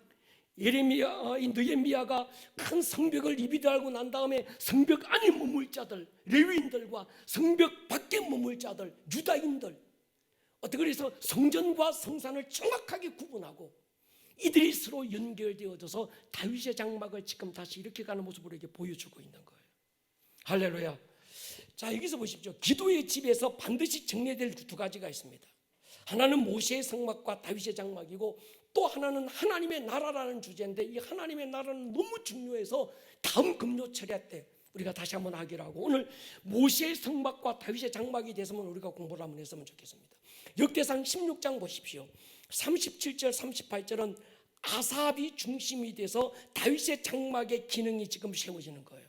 느헤미야가 큰 성벽을 이비달고 난 다음에 성벽 안에 머물 자들, 레위인들과 성벽 밖에 머물 자들, 유다인들, 어떻게 그래서 성전과 성산을 정확하게 구분하고 이들이 서로 연결되어져서 다윗의 장막을 지금 다시 이렇게 가는 모습으로 이렇게 보여주고 있는 거예요. 할렐루야. 자, 여기서 보십시오. 기도의 집에서 반드시 정례될 두 가지가 있습니다. 하나는 모세의 성막과 다윗의 장막이고, 또 하나는 하나님의 나라라는 주제인데, 이 하나님의 나라는 너무 중요해서 다음 금요철야 때 우리가 다시 한번 하기로 하고, 오늘 모세의 성막과 다윗의 장막이 됐으면 우리가 공부를 한번 했으면 좋겠습니다. 역대상 16장 보십시오. 37절 38절은 아삽이 중심이 돼서 다윗의 장막의 기능이 지금 세워지는 거예요.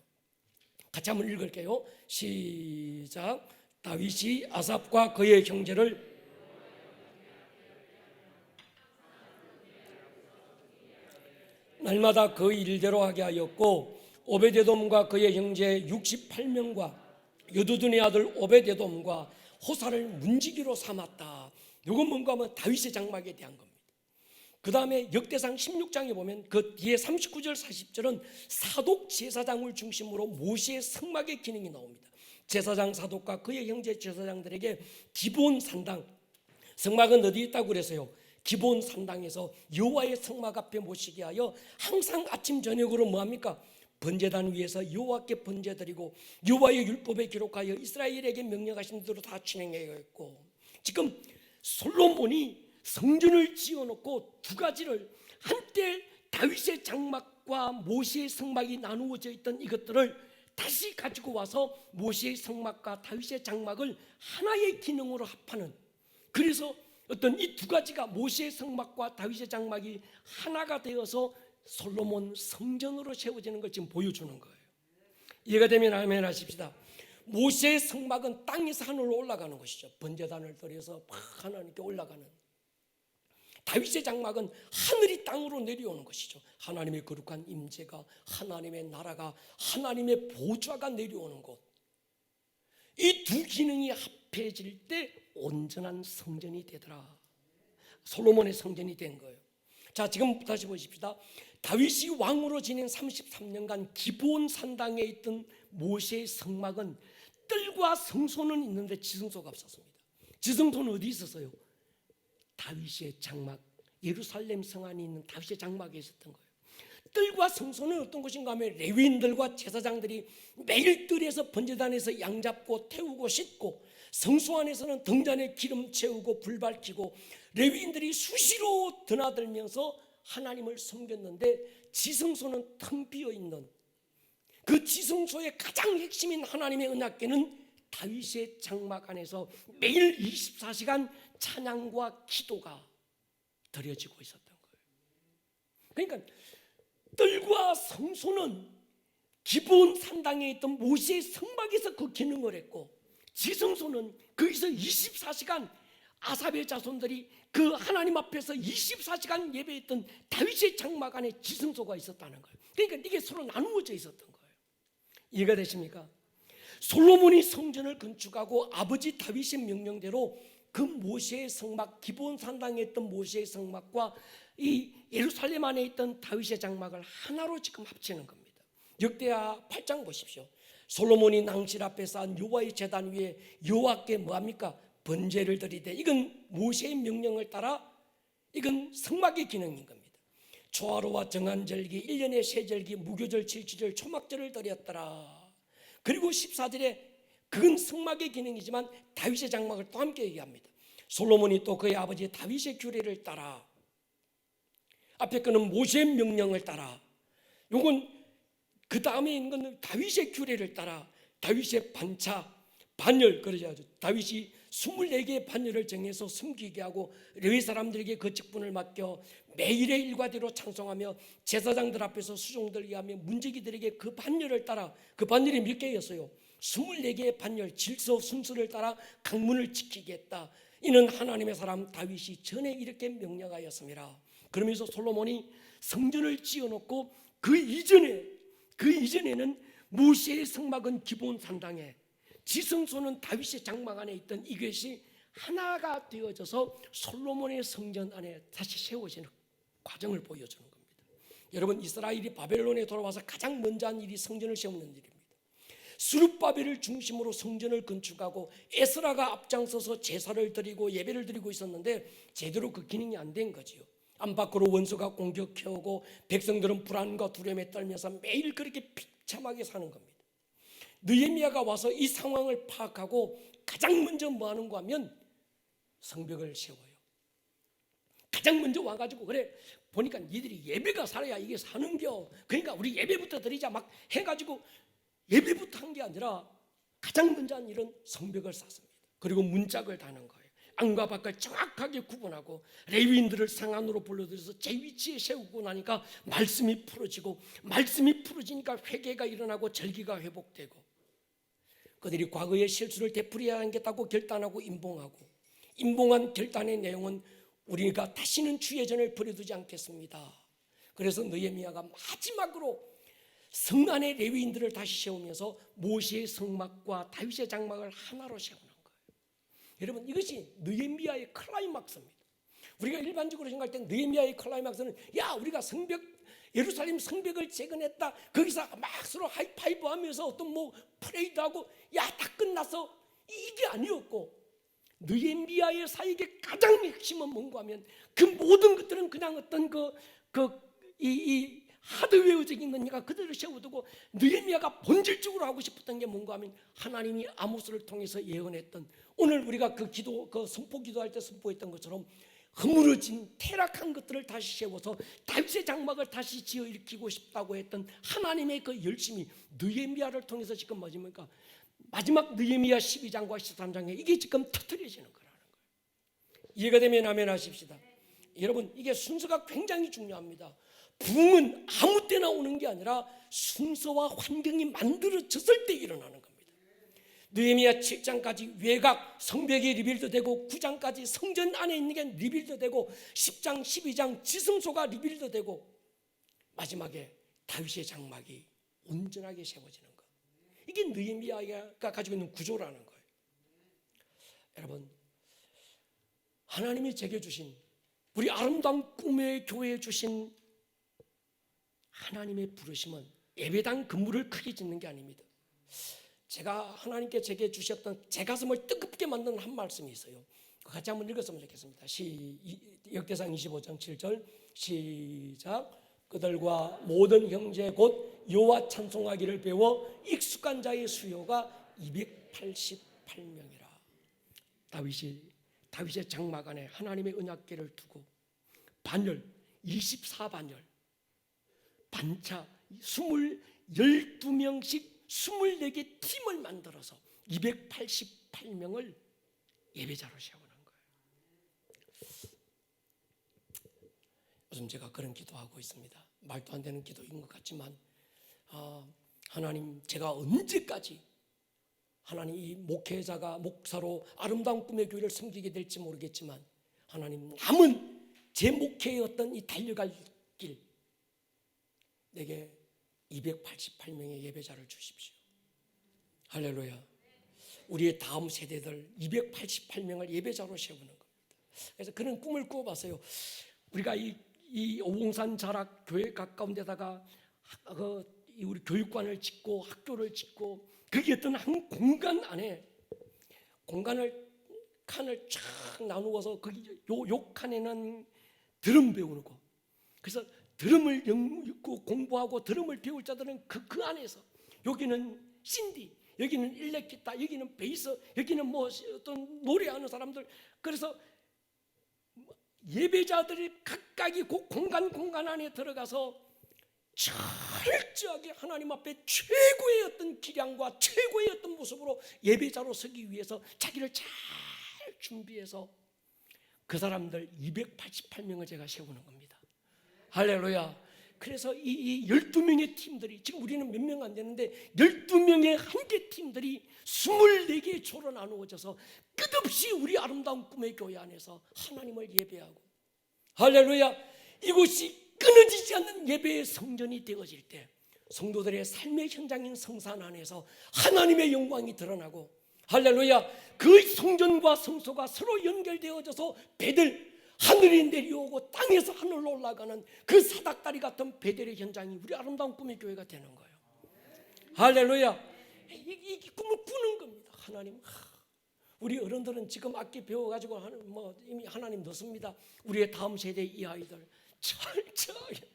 같이 한번 읽을게요. 시작. 다윗이 아삽과 그의 형제를 날마다 그 일대로 하게 하였고, 오베데돔과 그의 형제 68명과 여두둔의 아들 오베데돔과 호사를 문지기로 삼았다. 이건 뭔가 하면 다윗의 장막에 대한 겁니다. 그 다음에 역대상 16장에 보면 그 뒤에 39절 40절은 사독 제사장을 중심으로 모세의 성막의 기능이 나옵니다. 제사장 사독과 그의 형제 제사장들에게 기본 산당, 성막은 어디 있다고 그래서요? 기본 산당에서 여호와의 성막 앞에 모시게 하여 항상 아침 저녁으로 뭐합니까? 번제단 위에서 여호와께 번제드리고 여호와의 율법에 기록하여 이스라엘에게 명령하신 대로 다 진행해야 했고, 지금 솔로몬이 성전을 지어놓고 두 가지를, 한때 다윗의 장막과 모세의 성막이 나누어져 있던 이것들을 다시 가지고 와서 모세의 성막과 다윗의 장막을 하나의 기능으로 합하는, 그래서 어떤 이 두 가지가 모세의 성막과 다윗의 장막이 하나가 되어서 솔로몬 성전으로 세워지는 걸 지금 보여주는 거예요. 이해가 되면 아멘 하십시다. 모세의 성막은 땅에서 하늘로 올라가는 것이죠. 번제단을 들여서 막 하나님께 올라가는. 다윗의 장막은 하늘이 땅으로 내려오는 것이죠. 하나님의 거룩한 임재가, 하나님의 나라가, 하나님의 보좌가 내려오는 곳. 이 두 기능이 합해질 때 온전한 성전이 되더라. 솔로몬의 성전이 된 거예요. 자, 지금 다시 보십시다. 다윗이 왕으로 지낸 33년간 기브온 산당에 있던 모세의 성막은 뜰과 성소는 있는데 지성소가 없었습니다. 지성소는 어디 있었어요? 다윗의 장막, 예루살렘 성 안에 있는 다윗의 장막에 있었던 거예요. 뜰과 성소는 어떤 것인가 하면 레위인들과 제사장들이 매일 뜰에서 번제단에서 양 잡고 태우고 씻고, 성소 안에서는 등잔에 기름 채우고 불 밝히고, 레위인들이 수시로 드나들면서 하나님을 섬겼는데, 지성소는 텅 비어있는, 그 지성소의 가장 핵심인 하나님의 언약궤는 다윗의 장막 안에서 매일 24시간 찬양과 기도가 드려지고 있었던 거예요. 그러니까 뜰과 성소는 기브온 산당에 있던 모세의 성막에서 그 기능을 했고, 지성소는 거기서 24시간 아삽의 자손들이 그 하나님 앞에서 24시간 예배했던 다윗의 장막 안에 지성소가 있었다는 거예요. 그러니까 이게 서로 나누어져 있었던 거예요. 이해가 되십니까? 솔로몬이 성전을 건축하고 아버지 다윗의 명령대로 그 모세의 성막, 기브온 산당에 있던 모세의 성막과 이 예루살렘 안에 있던 다윗의 장막을 하나로 지금 합치는 겁니다. 역대하 8장 보십시오. 솔로몬이 낭실 앞에 쌓은 여호와의 제단 위에 여호와께 뭐합니까? 번제를 드리되, 이건 모세의 명령을 따라 이건 성막의 기능인 겁니다. 초하루와 정한절기, 1년의 세절기, 무교절, 칠주절, 초막절을 드렸더라. 그리고 14절에 그건 성막의 기능이지만 다윗의 장막을 또 함께 얘기합니다. 솔로몬이 또 그의 아버지 다윗의 규례를 따라, 앞에 거는 모세의 명령을 따라, 요건 그 다음에 있는 건 다윗의 규례를 따라 다윗의 반차, 반열, 그러죠. 다윗이 24개의 반열을 정해서 섬기게 하고 레위 사람들에게 그 직분을 맡겨 매일의 일과대로 찬송하며 제사장들 앞에서 수종들게 하며 문지기들에게 그 반열을 따라, 그 반열이 몇 개였어요? 24개의 반열, 질서 순서를 따라 강문을 지키게 했다. 이는 하나님의 사람 다윗이 전에 이렇게 명령하였습니다. 그러면서 솔로몬이 성전을 지어놓고 그 이전에는 모세의 성막은 기브온 산당에, 지성소는 다윗의 장막 안에 있던 이것이 하나가 되어져서 솔로몬의 성전 안에 다시 세워지는 과정을 보여주는 겁니다. 여러분, 이스라엘이 바벨론에 돌아와서 가장 먼저 한 일이 성전을 세우는 일입니다. 스룹바벨을 중심으로 성전을 건축하고 에스라가 앞장서서 제사를 드리고 예배를 드리고 있었는데 제대로 그 기능이 안 된 거지요. 안팎으로 원수가 공격해오고 백성들은 불안과 두려움에 떨면서 매일 그렇게 비참하게 사는 겁니다. 느헤미야가 와서 이 상황을 파악하고 가장 먼저 뭐 하는가 하면 성벽을 세워요. 가장 먼저 와가지고, 그래 보니까 니들이 예배가 살아야 이게 사는겨, 그러니까 우리 예배부터 드리자 막 해가지고 예배부터 한 게 아니라 가장 먼저 한 일은 성벽을 쌓습니다. 그리고 문짝을 다는 거예요. 안과 밖을 정확하게 구분하고 레위인들을 상 안으로 불러들여서 제 위치에 세우고 나니까 말씀이 풀어지고, 말씀이 풀어지니까 회개가 일어나고 절기가 회복되고, 그들이 과거의 실수를 되풀이해야 하겠다고 결단하고 임봉한 결단의 내용은 우리가 다시는 주의 전을 버려두지 않겠습니다. 그래서 느헤미야가 마지막으로 성 안의 레위인들을 다시 세우면서 모세의 성막과 다윗의 장막을 하나로 세우는 거예요. 여러분, 이것이 느헤미야의 클라이막스입니다. 우리가 일반적으로 생각할 때 느헤미야의 클라이막스는 야, 우리가 예루살렘 성벽을 재건했다, 거기서 막 서로 하이파이브 하면서 어떤 뭐 프레이드하고 야, 다 끝났어, 이게 아니었고, 느헤미야의 사역의 가장 핵심은 뭔가 하면 그 모든 것들은 그냥 어떤 이 하드웨어적인 거니까 그들을 세워두고, 느헤미야가 본질적으로 하고 싶었던 게 뭔가 하면 하나님이 아모스를 통해서 예언했던, 오늘 우리가 그 선포 기도할 때 선포했던 것처럼 허물어진 타락한 것들을 다시 세워서 다윗의 장막을 다시 지어 일으키고 싶다고 했던 하나님의 그 열심이 느헤미야를 통해서 지금 마지막 느헤미야 12장과 13장에 이게 지금 터뜨려지는 거라는 거예요. 이해가 되면 아멘 하십시다. 여러분, 이게 순서가 굉장히 중요합니다. 부흥은 아무 때나 오는 게 아니라 순서와 환경이 만들어졌을 때 일어나는 겁니다. 느헤미야 7장까지 외곽 성벽이 리빌드되고 9장까지 성전 안에 있는 게 리빌드되고 10장 12장 지성소가 리빌드되고 마지막에 다윗의 장막이 온전하게 세워지는 것, 이게 느헤미야가 가지고 있는 구조라는 거예요. 여러분, 하나님이 제게 주신, 우리 아름다운 꿈의 교회에 주신 하나님의 부르심은 예배당 건물을 크게 짓는 게 아닙니다. 제가 하나님께 제게 주셨던 제 가슴을 뜨겁게 만드는 한 말씀이 있어요. 같이 한번 읽었으면 좋겠습니다. 역대상 25장 7절 시작. 그들과 모든 형제 곧 여호와 찬송하기를 배워 익숙한 자의 수요가 288명이라. 다윗의 장막 안에 하나님의 언약궤를 두고 반열 24반열 반차 12명씩 24개 팀을 만들어서 288명을 예배자로 세우는 거예요. 요즘 제가 그런 기도하고 있습니다. 말도 안 되는 기도인 것 같지만 하나님, 제가 언제까지 하나님 이 목회자가 목사로 아름다운 꿈의 교회를 섬기게 될지 모르겠지만 하나님, 남은 제 목회의 어떤 이 달려갈 길, 내게 288명의 예배자를 주십시오. 할렐루야. 우리의 다음 세대들 288명을 예배자로 세우는 겁니다. 그래서 그런 꿈을 꾸어봤어요. 우리가 이 오봉산 자락 교회 가까운 데다가 우리 교육관을 짓고 학교를 짓고, 거기 어떤 한 공간 안에 칸을 쫙 나누어서 거기 요 칸에는 드럼 배우는 거. 그래서 드럼을 공부하고 드럼을 배울 자들은 그 안에서, 여기는 신디, 여기는 일렉기타, 여기는 베이스, 여기는 뭐 어떤 노래하는 사람들. 그래서 예배자들이 각각이 그 공간 안에 들어가서 철저하게 하나님 앞에 최고의 어떤 기량과 최고의 어떤 모습으로 예배자로 서기 위해서 자기를 잘 준비해서 그 사람들 288명을 제가 세우는 겁니다. 할렐루야. 그래서 이 12명의 팀들이, 지금 우리는 몇 명 안 되는데 12명의 한개 팀들이 24개의 조로 나누어져서 끝없이 우리 아름다운 꿈의 교회 안에서 하나님을 예배하고, 할렐루야, 이곳이 끊어지지 않는 예배의 성전이 되어질 때 성도들의 삶의 현장인 성산 안에서 하나님의 영광이 드러나고, 할렐루야, 그 성전과 성소가 서로 연결되어져서 배들, 하늘이 내려오고 땅에서 하늘로 올라가는 그 사닥다리 같은 베델의 현장이 우리 아름다운 꿈의 교회가 되는 거예요. 할렐루야. 이 꿈을 꾸는 겁니다. 하나님, 우리 어른들은 지금 악기 배워가지고 이미 하나님 넣습니다. 우리의 다음 세대 이 아이들 철저하게,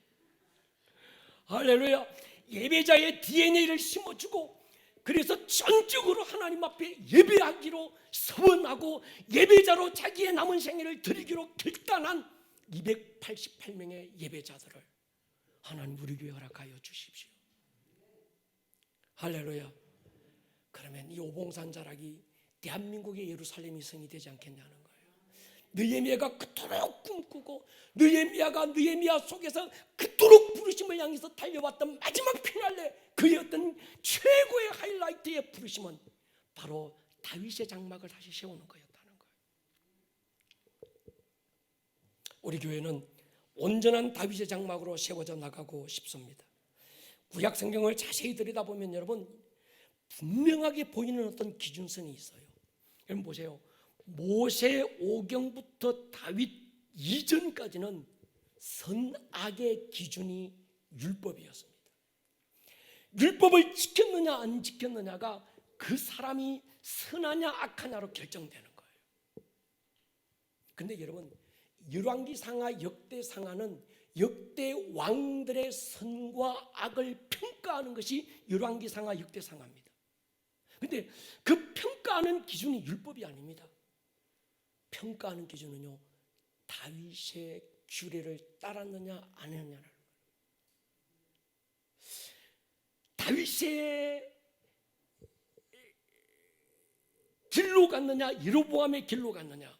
할렐루야, 예배자의 DNA를 심어주고, 그래서 전적으로 하나님 앞에 예배하기로 서원하고 예배자로 자기의 남은 생애를 드리기로 결단한 288명의 예배자들을 하나님 우리 교회에 허락하여 주십시오. 할렐루야. 그러면 이 오봉산 자락이 대한민국의 예루살렘이 성이 되지 않겠냐는 거예요. 느헤미야가 그토록 꿈꾸고, 느헤미야 속에서 그토록 부르심을 향해서 달려왔던 마지막 피날레, 그의 어떤 최고의 하이라이트의 부르심은 바로 다윗의 장막을 다시 세우는 거였다는 거예요. 우리 교회는 온전한 다윗의 장막으로 세워져 나가고 싶습니다. 구약 성경을 자세히 들여다보면 여러분, 분명하게 보이는 어떤 기준선이 있어요. 여러분 보세요. 모세 오경부터 다윗 이전까지는 선악의 기준이 율법이었습니다. 율법을 지켰느냐 안 지켰느냐가 그 사람이 선하냐 악하냐로 결정되는 거예요. 그런데 여러분, 열왕기상하, 역대상하는 역대 왕들의 선과 악을 평가하는 것이 열왕기상하, 역대상하입니다. 그런데 그 평가하는 기준이 율법이 아닙니다. 평가하는 기준은요, 다윗의 규례를 따랐느냐 안 했느냐는 거예요. 다윗의 길로 갔느냐 여로보암의 길로 갔느냐,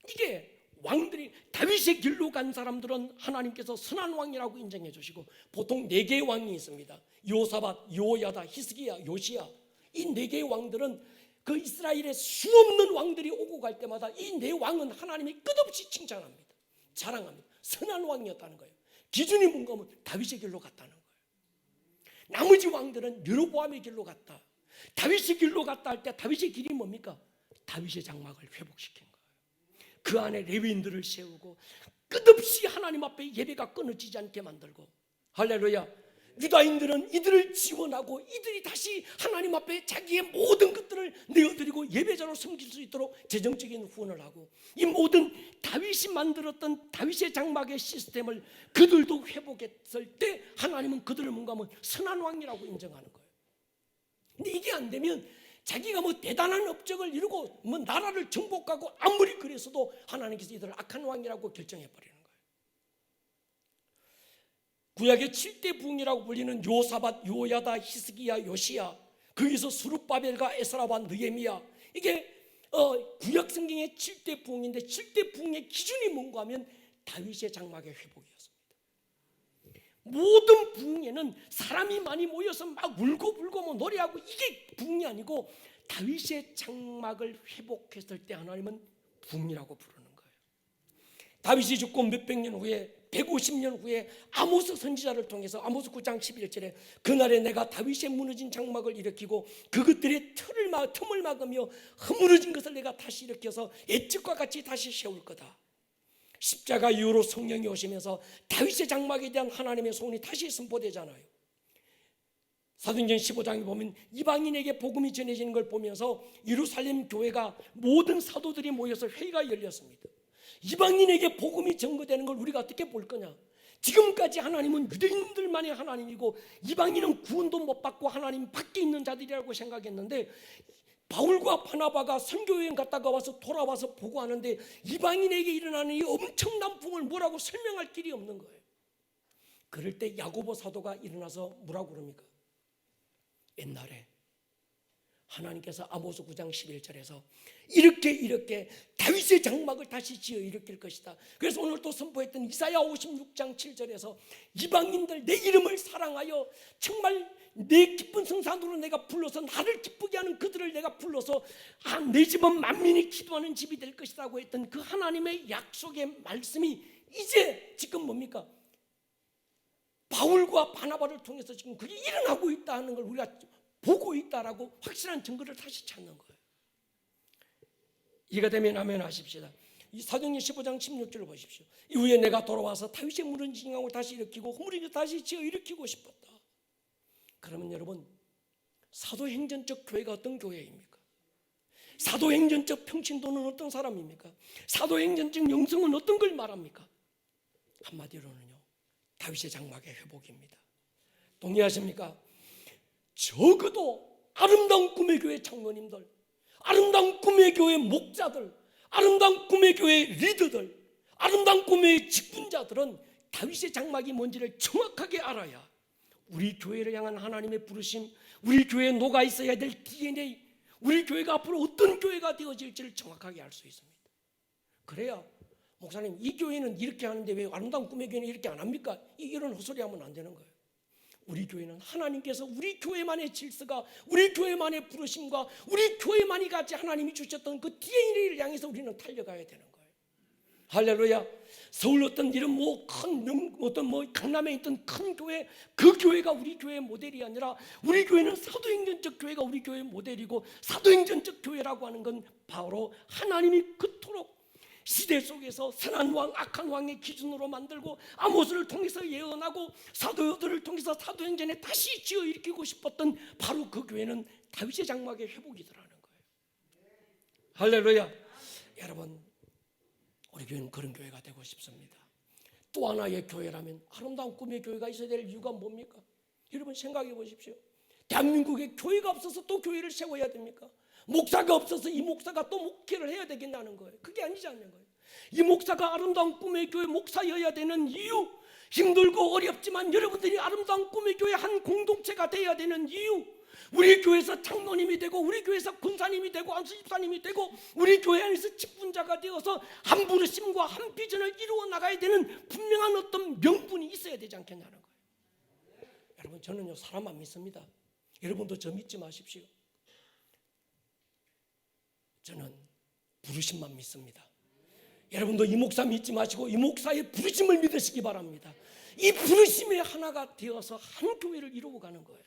이게 왕들이 다윗의 길로 간 사람들은 하나님께서 선한 왕이라고 인정해 주시고, 보통 4개의 왕이 있습니다. 요사밧, 요야다, 히스기야, 요시야. 이 4개의 왕들은 그 이스라엘의 수없는 왕들이 오고 갈 때마다 이 4왕은 하나님이 끝없이 칭찬합니다. 자랑합니다. 선한 왕이었다는 거예요. 기준이 뭔가 하면 다윗의 길로 갔다는 거예요. 나머지 왕들은 여로보암의 길로 갔다, 다윗의 길로 갔다 할 때 다윗의 길이 뭡니까? 다윗의 장막을 회복시킨 거예요. 그 안에 레위인들을 세우고 끝없이 하나님 앞에 예배가 끊어지지 않게 만들고, 할렐루야. 유다인들은 이들을 지원하고 이들이 다시 하나님 앞에 자기의 모든 것들을 내어드리고 예배자로 섬길 수 있도록 재정적인 후원을 하고, 이 모든 다윗이 만들었던 다윗의 장막의 시스템을 그들도 회복했을 때 하나님은 그들을 뭔가 선한 왕이라고 인정하는 거예요. 근데 이게 안 되면 자기가 대단한 업적을 이루고 나라를 정복하고 아무리 그랬어도 하나님께서 이들을 악한 왕이라고 결정해버리는 거예요. 구약의 7대 부흥이라고 불리는 요사밧, 요야다, 히스기야, 요시야, 거기서 수룹바벨과 에스라와 느헤미야, 이게 구약 성경의 7대 부흥인데 7대 부흥의 기준이 뭔가 하면 다윗의 장막의 회복이었습니다. 모든 부흥에는 사람이 많이 모여서 막 울고불고 노래하고 이게 부흥이 아니고 다윗의 장막을 회복했을 때 하나님은 부흥이라고 부르는 거예요. 다윗이 죽고 몇백 년 후에 150년 후에 아모스 선지자를 통해서 아모스 9장 11절에 그날에 내가 다윗의 무너진 장막을 일으키고 그것들의 틈을 막으며 허물어진 것을 내가 다시 일으켜서 옛적과 같이 다시 세울 거다. 십자가 이후로 성령이 오시면서 다윗의 장막에 대한 하나님의 소원이 다시 선포되잖아요. 사도행전 15장에 보면 이방인에게 복음이 전해지는 걸 보면서 예루살렘 교회가 모든 사도들이 모여서 회의가 열렸습니다. 이방인에게 복음이 전거되는 걸 우리가 어떻게 볼 거냐? 지금까지 하나님은 유대인들만의 하나님이고 이방인은 구원도 못 받고 하나님 밖에 있는 자들이라고 생각했는데, 바울과 바나바가 선교여행 갔다가 와서 돌아와서 보고하는데 이방인에게 일어나는 이 엄청난 부흥을 뭐라고 설명할 길이 없는 거예요. 그럴 때 야고보 사도가 일어나서 뭐라고 그럽니까? 옛날에 하나님께서 아모스 9장 11절에서 이렇게 다윗의 장막을 다시 지어 일으킬 것이다. 그래서 오늘 또 선포했던 이사야 56장 7절에서 이방인들 내 이름을 사랑하여 정말 내 기쁜 성산으로 내가 불러서 나를 기쁘게 하는 그들을 내가 불러서 내 집은 만민이 기도하는 집이 될 것이라고 했던 그 하나님의 약속의 말씀이 이제 지금 뭡니까? 바울과 바나바를 통해서 지금 그게 일어나고 있다는 걸 우리가 보고 있다라고 확실한 증거를 다시 찾는 거예요. 이해가 되면 아멘 하십시다. 이 사도행전 15장 16절을 보십시오. 이후에 내가 돌아와서 다윗의 무너진 장막을 다시 일으키고 허물인 것 다시 지어 일으키고 싶었다. 그러면 여러분, 사도행전적 교회가 어떤 교회입니까? 사도행전적 평신도는 어떤 사람입니까? 사도행전적 영성은 어떤 걸 말합니까? 한마디로는요, 다윗의 장막의 회복입니다. 동의하십니까? 적어도 아름다운 꿈의 교회 장로님들, 아름다운 꿈의 교회 목자들, 아름다운 꿈의 교회 리더들, 아름다운 꿈의 직분자들은 다윗의 장막이 뭔지를 정확하게 알아야 우리 교회를 향한 하나님의 부르심, 우리 교회에 녹아 있어야 될 DNA, 우리 교회가 앞으로 어떤 교회가 되어질지를 정확하게 알 수 있습니다. 그래야 목사님 이 교회는 이렇게 하는데 왜 아름다운 꿈의 교회는 이렇게 안 합니까? 이런 헛소리 하면 안 되는 거예요. 우리 교회는 하나님께서 우리 교회만의 질서가, 우리 교회만의 부르심과 우리 교회만이 같이 하나님이 주셨던 그 DNA를 향해서 우리는 달려가야 되는 거예요. 할렐루야. 서울 어떤 이런 강남에 있던 큰 교회, 그 교회가 우리 교회의 모델이 아니라 우리 교회는 사도행전적 교회가 우리 교회의 모델이고, 사도행전적 교회라고 하는 건 바로 하나님이 그토록 시대 속에서 선한 왕, 악한 왕의 기준으로 만들고 아모스를 통해서 예언하고 사도들을 통해서 사도행전에 다시 지어 일으키고 싶었던 바로 그 교회는 다윗의 장막의 회복이더라는 거예요. 할렐루야. 여러분, 우리 교회는 그런 교회가 되고 싶습니다. 또 하나의 교회라면 아름다운 꿈의 교회가 있어야 될 이유가 뭡니까? 여러분 생각해 보십시오. 대한민국에 교회가 없어서 또 교회를 세워야 됩니까? 목사가 없어서 이 목사가 또 목회를 해야 되겠다는 거예요. 그게 아니지 않는 거예요. 이 목사가 아름다운 꿈의 교회 목사여야 되는 이유, 힘들고 어렵지만 여러분들이 아름다운 꿈의 교회 한 공동체가 되어야 되는 이유, 우리 교회에서 장로님이 되고 우리 교회에서 권사님이 되고 안수집사님이 되고 우리 교회 안에서 직분자가 되어서 한 부르심과 한 비전을 이루어 나가야 되는 분명한 어떤 명분이 있어야 되지 않겠냐는 거예요. 여러분, 저는요 사람만 믿습니다. 여러분도 저 믿지 마십시오. 저는 부르심만 믿습니다. 여러분도 이 목사 믿지 마시고 이 목사의 부르심을 믿으시기 바랍니다. 이 부르심의 하나가 되어서 한 교회를 이루어 가는 거예요.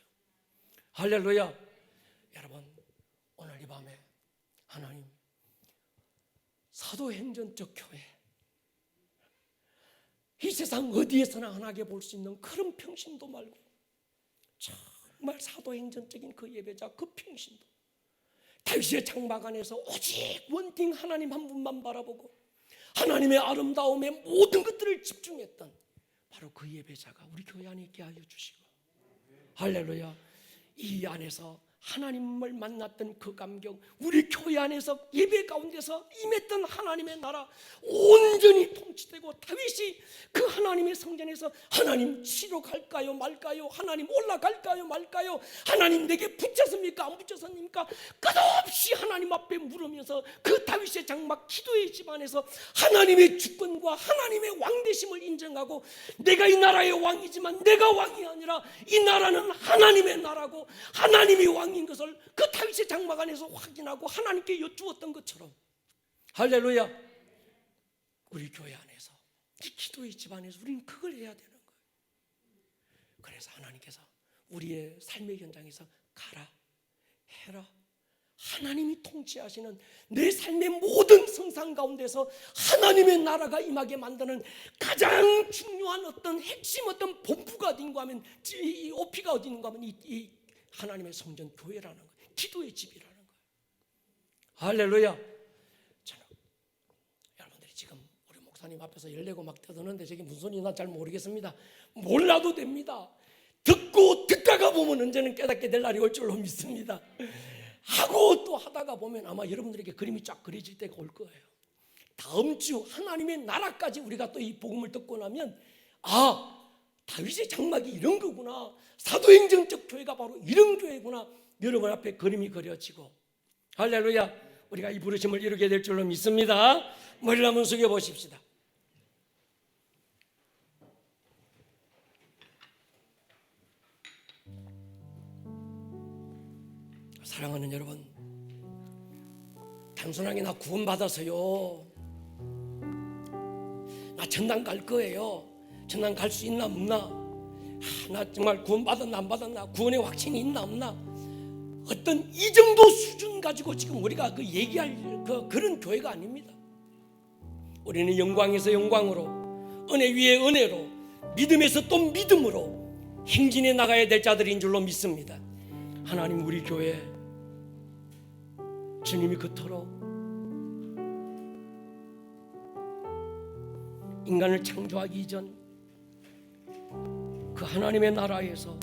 할렐루야. 여러분, 오늘 이 밤에 하나님 사도행전적 교회, 이 세상 어디에서나 흔하게 볼 수 있는 그런 평신도 말고 정말 사도행전적인 그 예배자, 그 평신도 다윗의 장막 안에서 오직 원팅 하나님 한 분만 바라보고 하나님의 아름다움에 모든 것들을 집중했던 바로 그 예배자가 우리 교회 안에 있게 하여 주시고, 할렐루야. 이 안에서 하나님을 만났던 그 감격, 우리 교회 안에서 예배 가운데서 임했던 하나님의 나라 온전히 통치되고, 다윗이 그 하나님의 성전에서 하나님 치러 갈까요 말까요, 하나님 올라갈까요 말까요, 하나님 내게 붙였습니까 안 붙였습니까, 끝없이 하나님 앞에 물으면서 그 다윗의 장막 기도의 집안에서 하나님의 주권과 하나님의 왕되심을 인정하고, 내가 이 나라의 왕이지만 내가 왕이 아니라 이 나라는 하나님의 나라고 하나님이 왕 인 것을 그 다윗의 장막 안에서 확인하고 하나님께 여쭈었던 것처럼, 할렐루야, 우리 교회 안에서 이 기도의 집안에서 우리는 그걸 해야 되는 거예요. 그래서 하나님께서 우리의 삶의 현장에서 가라, 해라, 하나님이 통치하시는 내 삶의 모든 성상 가운데서 하나님의 나라가 임하게 만드는 가장 중요한 어떤 핵심, 어떤 본부가 어딘가 하면, 이 오피가 어딘가 하면 이 하나님의 성전 교회라는 거예요. 기도의 집이라는 거예요. 할렐루야. 저는 여러분들이 지금 우리 목사님 앞에서 열내고 막 떠드는데 저게 무슨 소리인지 난 잘 모르겠습니다. 몰라도 됩니다. 듣고 듣다가 보면 언제는 깨닫게 될 날이 올 줄로 믿습니다. 하고 또 하다가 보면 아마 여러분들에게 그림이 쫙 그려질 때가 올 거예요. 다음 주 하나님의 나라까지 우리가 또 이 복음을 듣고 나면, 아, 다윗의 장막이 이런 거구나, 사도행전적 교회가 바로 이런 교회구나, 여러분 앞에 그림이 그려지고, 할렐루야, 우리가 이 부르심을 이루게 될 줄로 믿습니다. 머리를 한번 숙여 보십시다. 사랑하는 여러분, 단순하게 나 구원받아서요, 나 전당 갈 거예요, 전당 갈 수 있나 없나, 나 정말 구원받았나 안 받았나, 구원의 확신이 있나 없나, 어떤 이 정도 수준 가지고 지금 우리가 그 얘기할 그런 교회가 아닙니다. 우리는 영광에서 영광으로, 은혜 위에 은혜로, 믿음에서 또 믿음으로 행진해 나가야 될 자들인 줄로 믿습니다. 하나님, 우리 교회 주님이 그토록 인간을 창조하기 이전 그 하나님의 나라에서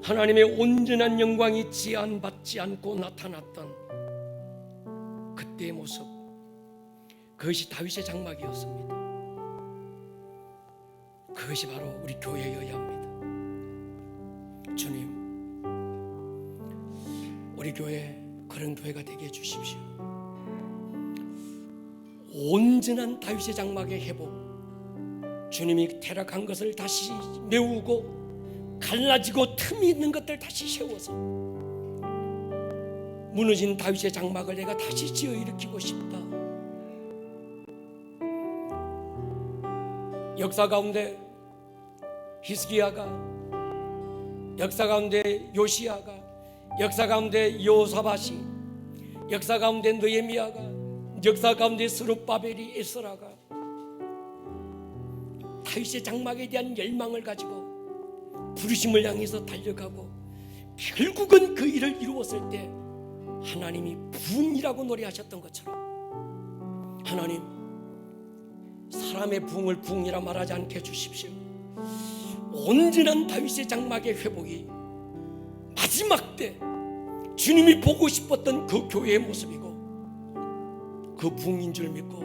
하나님의 온전한 영광이 제한받지 않고 나타났던 그때의 모습, 그것이 다윗의 장막이었습니다. 그것이 바로 우리 교회여야 합니다. 주님, 우리 교회 그런 교회가 되게 해주십시오. 온전한 다윗의 장막의 회복, 주님이 타락한 것을 다시 메우고 갈라지고 틈이 있는 것들 다시 세워서 무너진 다윗의 장막을 내가 다시 지어 일으키고 싶다. 역사 가운데 히스기야가, 역사 가운데 요시야가, 역사 가운데 여호사밧이, 역사 가운데 느헤미야가, 역사 가운데 스룹바벨이, 에스라가 다윗의 장막에 대한 열망을 가지고 부르심을 향해서 달려가고 결국은 그 일을 이루었을 때 하나님이 부흥이라고 노래하셨던 것처럼, 하나님, 사람의 부흥을 부흥이라 말하지 않게 해주십시오. 온전한 다윗의 장막의 회복이 마지막 때 주님이 보고 싶었던 그 교회의 모습이고 그 부흥인 줄 믿고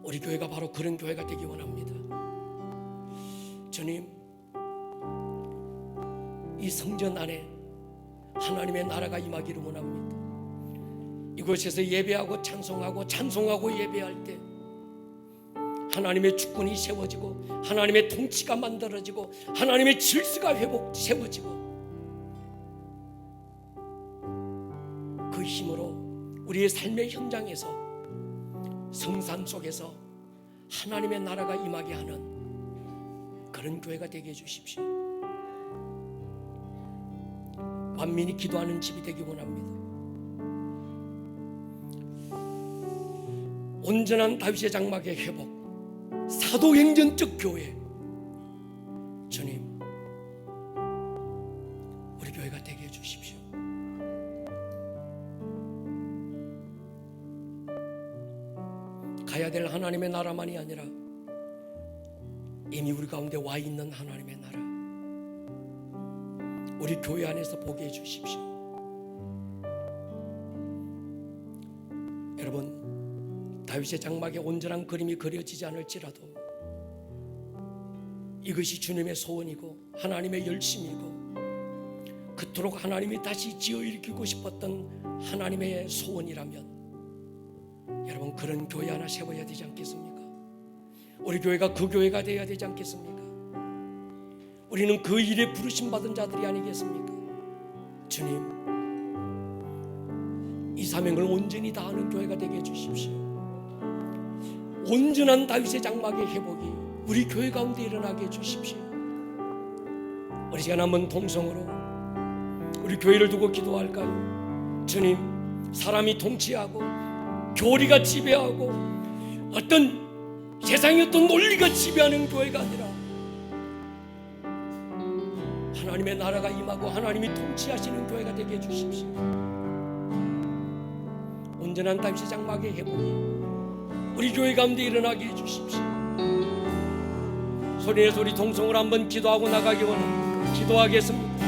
우리 교회가 바로 그런 교회가 되기 원합니다. 주님, 이 성전 안에 하나님의 나라가 임하기를 원합니다. 이곳에서 예배하고 찬송하고 예배할 때 하나님의 주권이 세워지고 하나님의 통치가 만들어지고 하나님의 질서가 세워지고 그 힘으로 우리의 삶의 현장에서 성산 속에서 하나님의 나라가 임하게 하는 그런 교회가 되게 해주십시오. 만민이 기도하는 집이 되기 원합니다. 온전한 다윗의 장막의 회복, 사도행전적 교회, 주님, 가야 될 하나님의 나라만이 아니라 이미 우리 가운데 와 있는 하나님의 나라, 우리 교회 안에서 보게 해주십시오. 여러분, 다윗의 장막에 온전한 그림이 그려지지 않을지라도 이것이 주님의 소원이고 하나님의 열심이고 그토록 하나님이 다시 지어일으키고 싶었던 하나님의 소원이라면 여러분, 그런 교회 하나 세워야 되지 않겠습니까? 우리 교회가 그 교회가 되어야 되지 않겠습니까? 우리는 그 일에 부르심받은 자들이 아니겠습니까? 주님, 이 사명을 온전히 다하는 교회가 되게 해주십시오. 온전한 다윗의 장막의 회복이 우리 교회 가운데 일어나게 해주십시오. 우리 시간 한번 통성으로 우리 교회를 두고 기도할까요? 주님, 사람이 통치하고 교리가 지배하고 어떤 세상의 어떤 논리가 지배하는 교회가 아니라 하나님의 나라가 임하고 하나님이 통치하시는 교회가 되게 해주십시오. 온전한 다윗의 장막의 회복이 우리 교회 가운데 일어나게 해주십시오. 소리내서 우리 통성으로 한번 기도하고 나가기 원합니다. 기도하겠습니다.